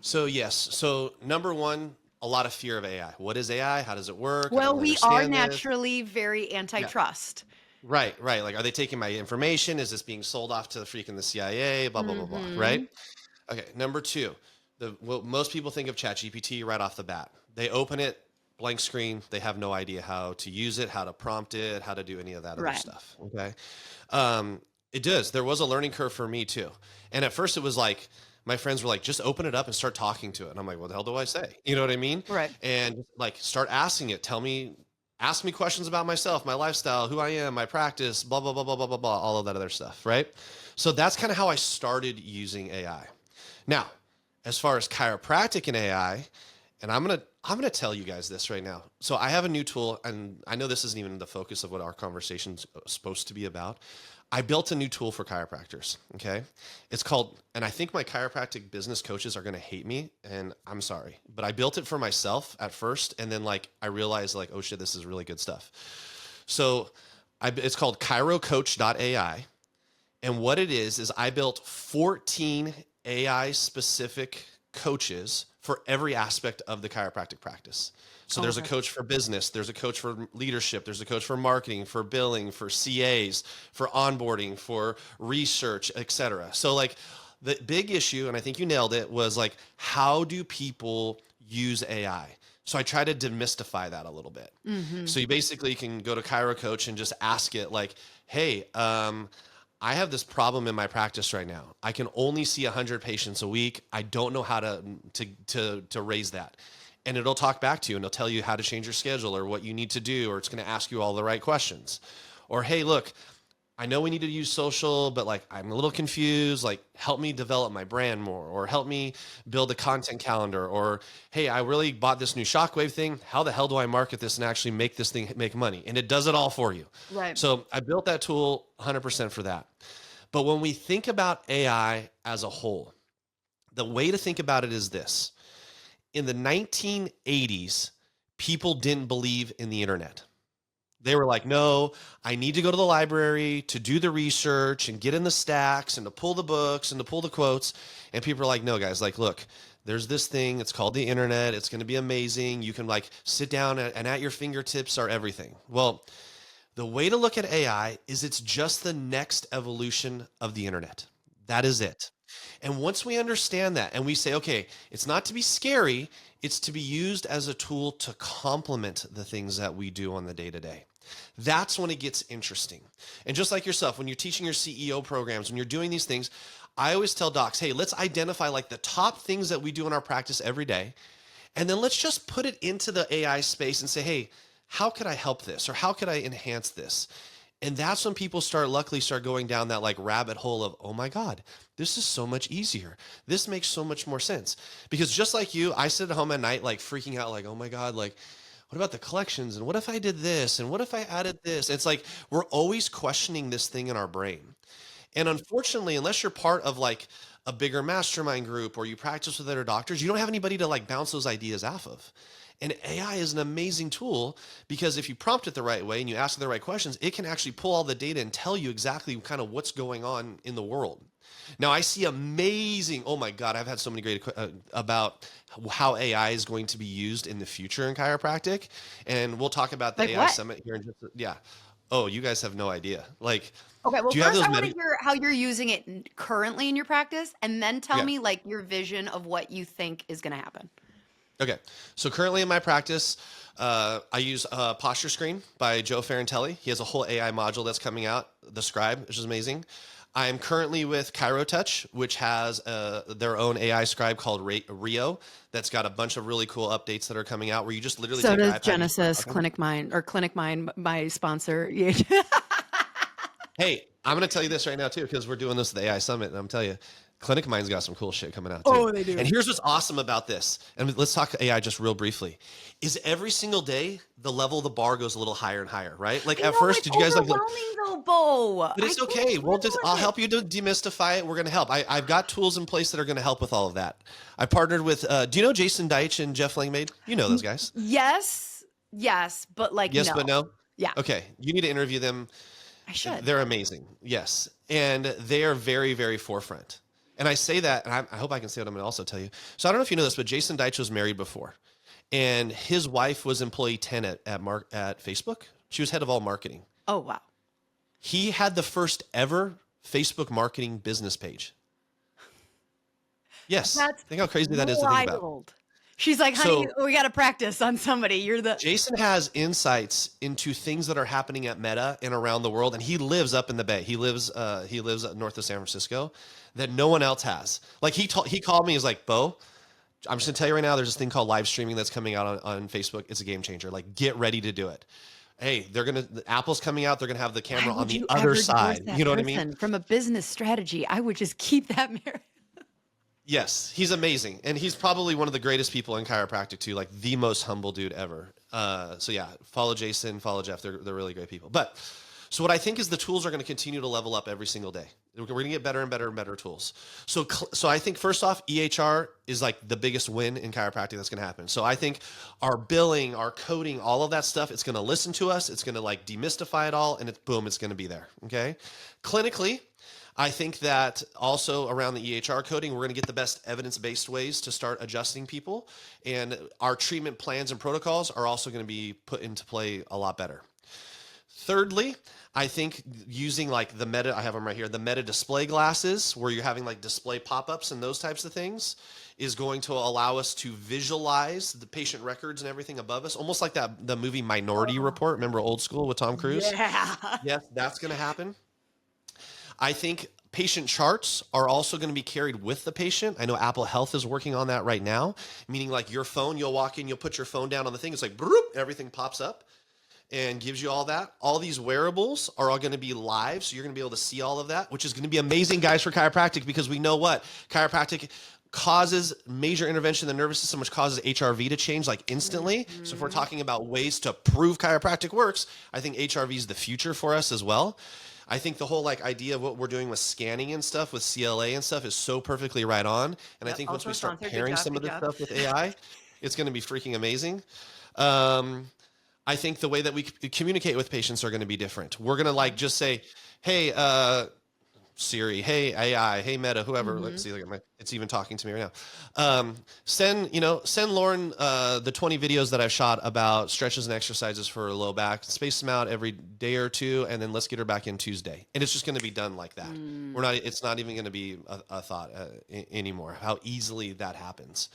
So yes. So number one, a lot of fear of AI. What is AI? How does it work? I don't Well, really we are understand this. naturally very Yeah. antitrust. Right, right. Like, are they taking my information? Is this being sold off to the freaking the CIA? Blah, blah, blah, blah. Right? Mm-hmm. Okay. Number two, what most people think of ChatGPT right off the bat. They open it, blank screen. They have no idea how to use it, how to prompt it, how to do any of that other Right. stuff. Okay. It does. There was a learning curve for me too. And at first it was like, my friends were like, just open it up and start talking to it. And I'm like, what the hell do I say? You know what I mean? Right. And like, start asking it. Ask me questions about myself, my lifestyle, who I am, my practice, blah, blah, blah, blah, blah, blah, blah, all of that other stuff. Right. So that's kind of how I started using AI. Now, as far as chiropractic and AI, and I'm gonna tell you guys this right now. So I have a new tool, and I know this isn't even the focus of what our conversation's supposed to be about. I built a new tool for chiropractors. Okay, it's called, and I think my chiropractic business coaches are gonna hate me, and I'm sorry, but I built it for myself at first, and then like I realized like, oh shit, this is really good stuff. So it's called ChiroCoach.ai. And what it is I built 14 AI specific coaches for every aspect of the chiropractic practice. So there's a coach for business, there's a coach for leadership, there's a coach for marketing, for billing, for CAs, for onboarding, for research, etc. So like the big issue, and I think you nailed it, was like, how do people use AI? So I try to demystify that a little bit. So you basically can go to ChiroCoach and just ask it like, hey, I have this problem in my practice right now. I can only see 100 patients a week. I don't know how to raise that. And it'll talk back to you and it'll tell you how to change your schedule or what you need to do, or it's going to ask you all the right questions. Or, hey, look, I know we need to use social, but like I'm a little confused. Like, help me develop my brand more, or help me build a content calendar, or hey, I really bought this new Shockwave thing. How the hell do I market this and actually make this thing make money? And it does it all for you. Right. So I built that tool 100% for that. But when we think about AI as a whole, the way to think about it is this. In the 1980s, people didn't believe in the internet. They were like, no, I need to go to the library to do the research and get in the stacks and to pull the books and to pull the quotes. And people are like, no, guys, like, look, there's this thing. It's called the internet. It's going to be amazing. You can like sit down and at your fingertips are everything. Well, the way to look at AI is it's just the next evolution of the internet. That is it. And once we understand that and we say, okay, it's not to be scary, it's to be used as a tool to complement the things that we do on the day to day. That's when it gets interesting. And just like yourself, when you're teaching your CEO programs, when you're doing these things, I always tell docs, hey, let's identify like the top things that we do in our practice every day. And then let's just put it into the AI space and say, hey, how could I help this? Or how could I enhance this? And that's when people luckily start going down that like rabbit hole of, oh my God, this is so much easier. This makes so much more sense. Because just like you, I sit at home at night, like freaking out, like, oh my God, like, what about the collections? And what if I did this? And what if I added this? It's like we're always questioning this thing in our brain. And unfortunately, unless you're part of like a bigger mastermind group or you practice with other doctors, you don't have anybody to like bounce those ideas off of. And AI is an amazing tool because if you prompt it the right way and you ask it the right questions, it can actually pull all the data and tell you exactly kind of what's going on in the world. Now I see amazing, oh my God, I've had so many great about how AI is going to be used in the future in chiropractic. And we'll talk about the Like AI what? summit here in just, yeah. Oh, you guys have no idea. Like, Okay, well, do you have first those I want to hear how you're using it currently in your practice, and then tell Yeah. me like your vision of what you think is going to happen. Okay. So currently in my practice, I use Posture Screen by Joe Ferrantelli. He has a whole AI module that's coming out, the Scribe, which is amazing. I'm currently with ChiroTouch, which has their own AI scribe called Rio. That's got a bunch of really cool updates that are coming out where you just literally So take an does iPad and you start Genesis talking. Clinic Mind, my sponsor. Yeah. Hey, I'm going to tell you this right now too, because we're doing this at the AI Summit, and I'm telling you, Clinic Mind's got some cool shit coming out too. Oh, they And do. here's what's awesome about this, and let's talk AI just real briefly, is every single day the level of the bar goes a little higher and higher, right? Like I at know first, it's did you guys like? overwhelming though, Bo. But I it's can't okay. handle I'll it. help you to demystify it. We're going to help. I've got tools in place that are going to help with all of that. I partnered with, do you know Jason Deitch and Jeff Langmaid? You know those guys. Yes, but like Yes, but no. no. Yeah, Okay. You need to interview them. I should. They're amazing. Yes. And they are very, very forefront. And I say that, and I hope I can say what I'm going to also tell you. So I don't know if you know this, but Jason Deitch was married before. And his wife was employee 10 at Facebook. She was head of all marketing. Oh wow. He had the first ever Facebook marketing business page. Yes. That's Think how crazy that is to think about. wild. She's like, honey, So we got to practice on somebody. You're the. Jason has insights into things that are happening at Meta and around the world, and he lives up in the Bay. He lives north of San Francisco, that no one else has. Like he called me. He's like, Bo, I'm just gonna tell you right now. There's this thing called live streaming that's coming out on Facebook. It's a game changer. Like, get ready to do it. Hey, Apple's coming out. They're gonna have the Why camera on would the you other ever divorce side. that You know what I mean? person? From a business strategy, I would just keep that marriage. Yes, he's amazing, and he's probably one of the greatest people in chiropractic too. Like the most humble dude ever. So yeah, follow Jason, follow Jeff. They're really great people. But so what I think is the tools are going to continue to level up every single day. We're going to get better and better and better tools. So I think first off, EHR is like the biggest win in chiropractic that's going to happen. So I think our billing, our coding, all of that stuff, it's going to listen to us. It's going to like demystify it all, and it's going to be there. Okay, clinically. I think that also around the EHR coding, we're going to get the best evidence-based ways to start adjusting people. And our treatment plans and protocols are also going to be put into play a lot better. Thirdly, I think using like the Meta, I have them right here, the Meta display glasses where you're having like display pop-ups and those types of things is going to allow us to visualize the patient records and everything above us, almost like the movie Minority Report. Remember Old School with Tom Cruise? Yeah. Yes, that's going to happen. I think patient charts are also going to be carried with the patient. I know Apple Health is working on that right now, meaning like your phone, you'll walk in, you'll put your phone down on the thing. It's like, broop, everything pops up and gives you all that. All these wearables are all going to be live. So you're going to be able to see all of that, which is going to be amazing, guys, for chiropractic, because we know what chiropractic causes major intervention in the nervous system, which causes HRV to change like instantly. Mm-hmm. So if we're talking about ways to prove chiropractic works, I think HRV is the future for us as well. I think the whole like idea of what we're doing with scanning and stuff with CLA and stuff is so perfectly right on. And I think once we start pairing some of this stuff with AI, it's going to be freaking amazing. I think the way that we communicate with patients are going to be different. We're going to like just say, hey, Siri, hey AI, hey Meta, whoever. Mm-hmm. Let's see, look at it's even talking to me right now. Send Lauryn the 20 videos that I've shot about stretches and exercises for low back. Space them out every day or two, and then let's get her back in Tuesday. And it's just going to be done like that. It's not even going to be a thought anymore. How easily that happens.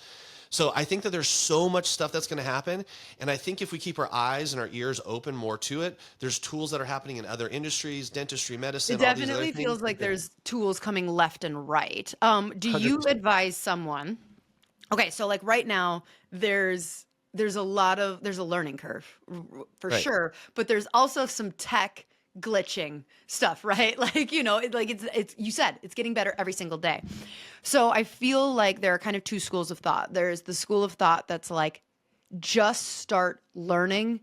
So I think that there's so much stuff that's going to happen. And I think if we keep our eyes and our ears open more to it, there's tools that are happening in other industries, dentistry, medicine. It definitely feels like there's tools coming left and right. Do you 100%. Advise someone? Okay, so like right now, there's a learning curve for sure, but there's also some tech glitching stuff, right? Like, like it's you said, it's getting better every single day. So I feel like there are kind of two schools of thought. There's the school of thought that's like, just start learning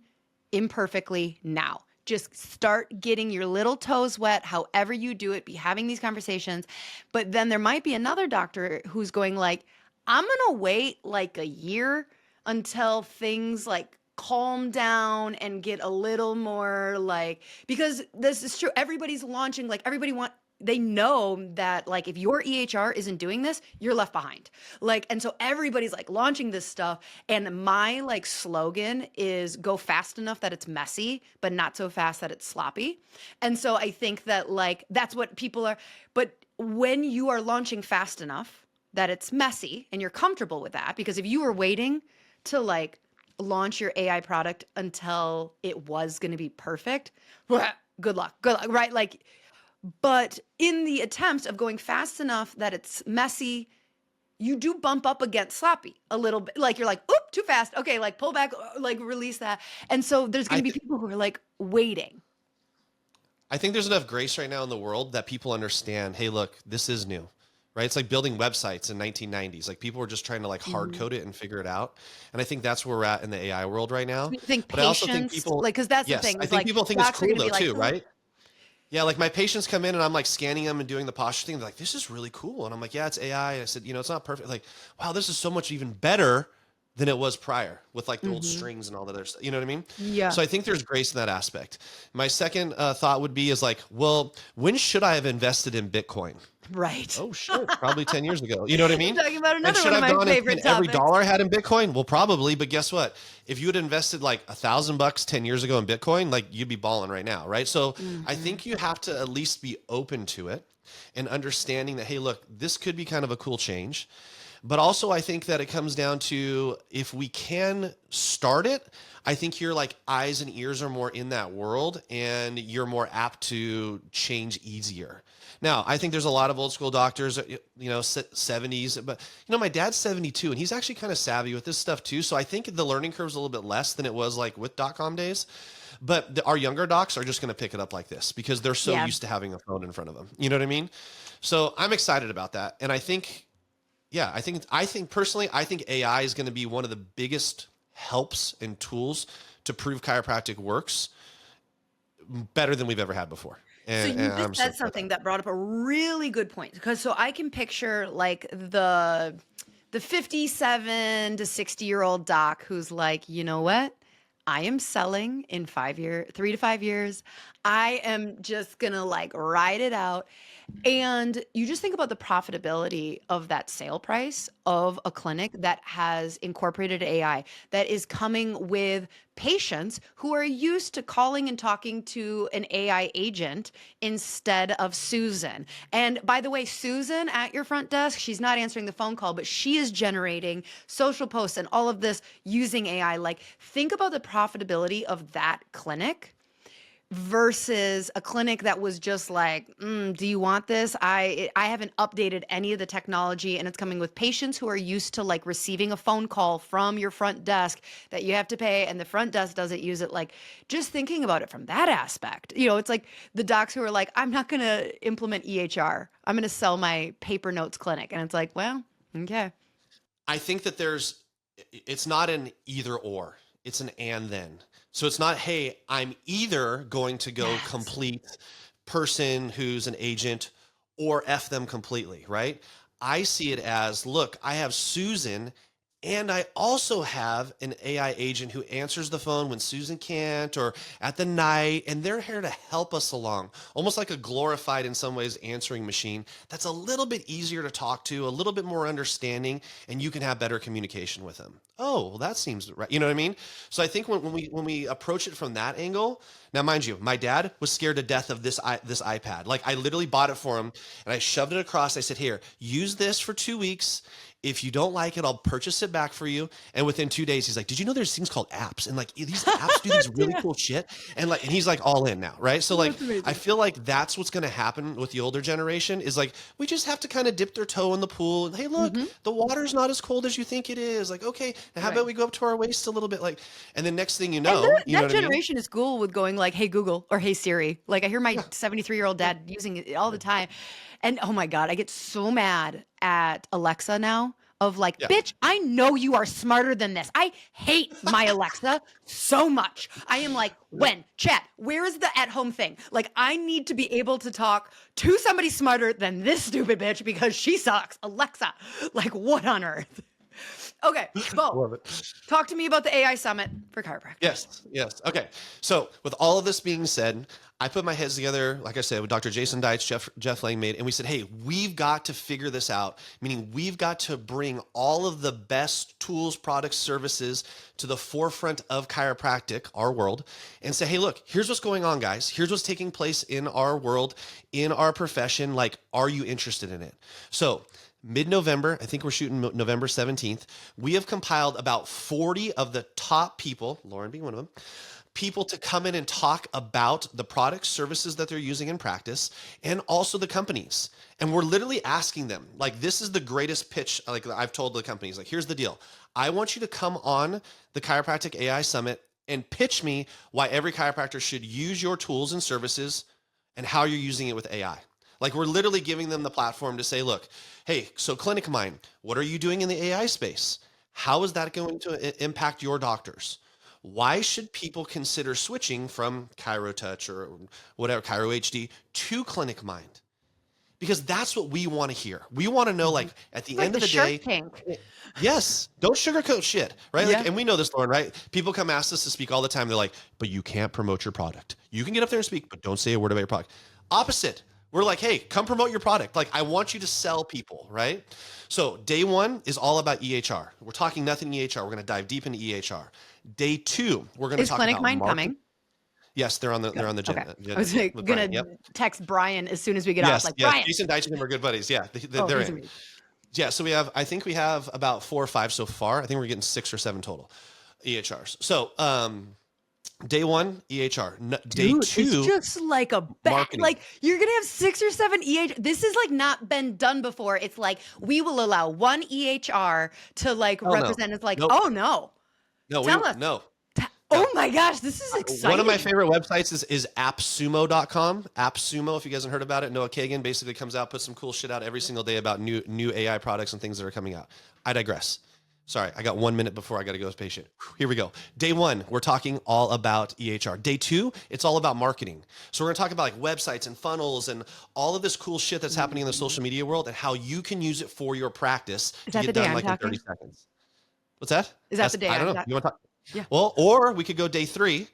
imperfectly now. Just start getting your little toes wet, however you do it, be having these conversations. But then there might be another doctor who's going like, I'm going to wait like a year until things like calm down and get a little more like, because this is true. Everybody's launching, like they know that like if your EHR isn't doing this, you're left behind. Like, and so everybody's like launching this stuff. And my like slogan is go fast enough that it's messy, but not so fast that it's sloppy. And so I think that like that's what people are. But when you are launching fast enough that it's messy and you're comfortable with that, because if you were waiting to like launch your AI product until it was going to be perfect, good luck, right? Like, but in the attempts of going fast enough that it's messy, you do bump up against sloppy a little bit. Like you're like, oop, too fast. Okay, like pull back, like release that. And so there's going to be people who are like waiting. I think there's enough grace right now in the world that people understand, hey, look, this is new, right? It's like building websites in 1990s. Like people were just trying to like hard code it and figure it out. And I think that's where we're at in the AI world right now. So you think but I also think patience, people, like, because that's the yes, thing. I Is think like, people think it's docs are cool gonna though be like, too, "Ooh." right? Yeah, like my patients come in and I'm like scanning them and doing the posture thing. They're like, this is really cool. And I'm like, yeah, it's AI. And I said, it's not perfect. Like, wow, this is so much even better than it was prior with like the old strings and all that other stuff. You know what I mean? Yeah. So I think there's grace in that aspect. My second thought would be is like, well, when should I have invested in Bitcoin? Right. Oh shit, probably 10 years ago. You know what I mean? Talking about And another should one of I have my gone and favorite spent every topics. dollar I had in Bitcoin? Well, probably, but guess what? If you had invested like $1,000 10 years ago in Bitcoin, like you'd be balling right now, right? So I think you have to at least be open to it and understanding that, hey, look, this could be kind of a cool change. But also I think that it comes down to if we can start it, I think your like eyes and ears are more in that world and you're more apt to change easier. Now, I think there's a lot of old school doctors, 70s, but my dad's 72 and he's actually kind of savvy with this stuff too. So I think the learning curve is a little bit less than it was like with .com days. But our younger docs are just going to pick it up like this because they're so used to having a phone in front of them. You know what I mean? So I'm excited about that. And I think, I think personally, I think AI is going to be one of the biggest helps and tools to prove chiropractic works better than we've ever had before. So you just said something that brought up a really good point, because so I can picture like the 57 to 60-year-old doc who's like, you know what? I am selling in 3 to 5 years. I am just gonna like ride it out. And you just think about the profitability of that sale price of a clinic that has incorporated AI, that is coming with patients who are used to calling and talking to an AI agent instead of Susan. And by the way, Susan at your front desk, she's not answering the phone call, but she is generating social posts and all of this using AI. Like, think about the profitability of that clinic versus a clinic that was just like, do you want this? I haven't updated any of the technology, and it's coming with patients who are used to like receiving a phone call from your front desk that you have to pay, and the front desk doesn't use it. Like, just thinking about it from that aspect, it's like the docs who are like, I'm not going to implement EHR. I'm going to sell my paper notes clinic. And it's like, well, okay. I think that it's not an either or, it's an and then. So it's not, hey, I'm either going to go complete person who's an agent or F them completely, right? I see it as, look, I have Susan and I also have an AI agent who answers the phone when Susan can't or at the night, and they're here to help us along, almost like a glorified, in some ways, answering machine that's a little bit easier to talk to, a little bit more understanding, and you can have better communication with them. Oh, well, that seems right. You know what I mean? So I think when we approach it from that angle, now mind you, my dad was scared to death of this iPad. Like I literally bought it for him and I shoved it across. I said, here, use this for 2 weeks. If you don't like it, I'll purchase it back for you. And within 2 days, he's like, did you know there's things called apps? And like these apps do these really Yeah, cool shit. And he's like all in now, right? So like, that's I amazing. feel like that's what's going to happen with the older generation is like, we just have to kind of dip their toe in the pool. And hey, look, Hmm. the water's not as cold as you think it is. Like, okay, now how Right. about we go up to our waist a little bit? Like, and then next thing you And know, you know that what I mean? generation is cool with going like, "Hey Google" or "Hey Siri." Like I hear my Yeah. 73-year-old dad using it all the time. And oh my God, I get so mad at Alexa now of like, Yeah. "Bitch, I know you are smarter than this." I hate my Alexa so much. I am like, "When? Chat, where is the at-home thing?" Like I need to be able to talk to somebody smarter than this stupid bitch because she sucks. Alexa, like what on earth? Okay, Bo, Love it. talk to me about the AI Summit for chiropractors. Yes, yes. Okay. So with all of this being said, I put my heads together, like I said, with Dr. Jason Deitch, Jeff Langmaid, and we said, hey, we've got to figure this out, meaning we've got to bring all of the best tools, products, services to the forefront of chiropractic, our world, and say, hey, look, here's what's going on, guys. Here's what's taking place in our world, in our profession. Like, are you interested in it? So mid-November, I think we're shooting November 17th, we have compiled about 40 of the top people, Lauryn being one of them, people to come in and talk about the products, services that they're using in practice, and also the companies. And we're literally asking them, like, this is the greatest pitch, like I've told the companies, like, here's the deal. I want you to come on the Chiropractic AI Summit and pitch me why every chiropractor should use your tools and services and how you're using it with AI. Like we're literally giving them the platform to say, look, hey, so Clinic Mind, what are you doing in the AI space? How is that going to impact your doctors? Why should people consider switching from Chiro Touch or whatever, Chiro HD to Clinic Mind? Because that's what we want to hear. We want to know, like, at the Like end the of the Shark day, Tank. yes, don't sugarcoat shit, right? Yeah. Like, and we know this, Lauren, right? People come ask us to speak all the time. They're like, but you can't promote your product. You can get up there and speak, but don't say a word about your product. Opposite. We're like, hey, come promote your product. Like, I want you to sell people, right? So day one is all about EHR. We're talking nothing EHR. We're going to dive deep into EHR. Day two, we're going to Is talk Clinic about Mind marketing. coming? Yes, they're on the Good. Okay. I was like, with gonna Brian. Yep. text Brian as soon as we get off. Yes, Like, yes. Brian. Jason Deitch and him are good buddies. Yeah, Oh, they're he's in. amazing. Yeah, so I think we have about 4 or 5 so far. I think we're getting 6 or 7 total EHRs. So day one, EHR. Day Dude, it's two, just like a marketing. like you're gonna have 6 or 7 This has like not been done before. It's like we will allow one EHR to like Oh no. represent. It's like, Nope. oh no, No, tell us. no. Oh No. my gosh, this is One of my exciting. favorite websites is appsumo.com. AppSumo, if you guys haven't heard about it, Noah Kagan basically comes out, puts some cool shit out every single day about new AI products and things that are coming out. I digress. Sorry, I got 1 minute before I got to go as patient. Here we go. Day one, we're talking all about EHR. Day two, it's all about marketing. So we're going to talk about like websites and funnels and all of this cool shit that's happening in the social media world and how you can use it for your practice Is to that the get day done I'm like in 30 talking? seconds. What's that? Is that the day I don't I'm know. talking? You want to talk? Yeah. Well, or we could go day three,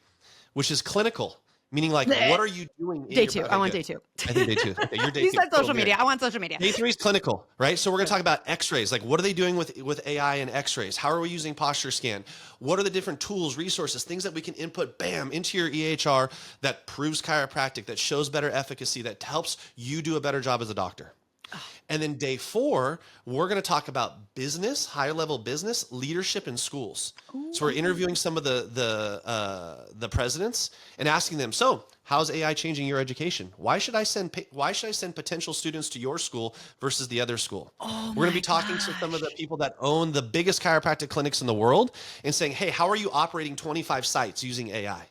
which is clinical, meaning like, what are you doing in Day your, two. I okay, want good. day two. I think day two. Okay, you're day You two. said Cool, social good. media. I want social media. Day three is clinical, right? So we're going to talk about x-rays. Like what are they doing with AI and x-rays? How are we using posture scan? What are the different tools, resources, things that we can input, bam, into your EHR that proves chiropractic, that shows better efficacy, that helps you do a better job as a doctor? And then day four, we're going to talk about business, higher level business, leadership in schools. So we're interviewing some of the presidents and asking them, so how's AI changing your education? Why should I send potential students to your school versus the other school? Oh We're going to my be talking to some of the gosh. people that own the biggest chiropractic clinics in the world and saying, hey, how are you operating 25 sites using AI?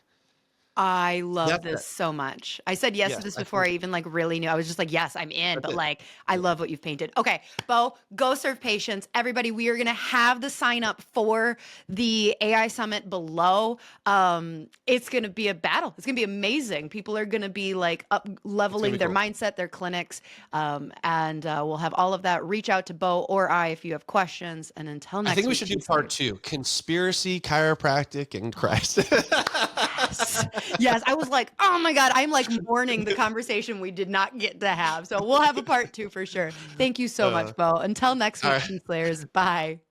I love That's this it. so much. I said yes to Yes, this I before think I even like really knew. I was just like, yes, I'm in. that's But it. like, I love what you've painted. Okay, Bo, go serve patients. Everybody, we are gonna have the sign up for the AI Summit below. It's gonna be a battle. It's gonna be amazing. People are gonna be like up It's going leveling to be their cool. mindset, their clinics, and we'll have all of that. Reach out to Bo or I if you have questions. And until I think next we week, should do be part safe. two, conspiracy, chiropractic, and Christ. Yes. Yes. I was like, oh my God, I'm like mourning the conversation we did not get to have. So we'll have a part two for sure. Thank you so All much, Bo. Until next week, right. Key Slayers. Bye.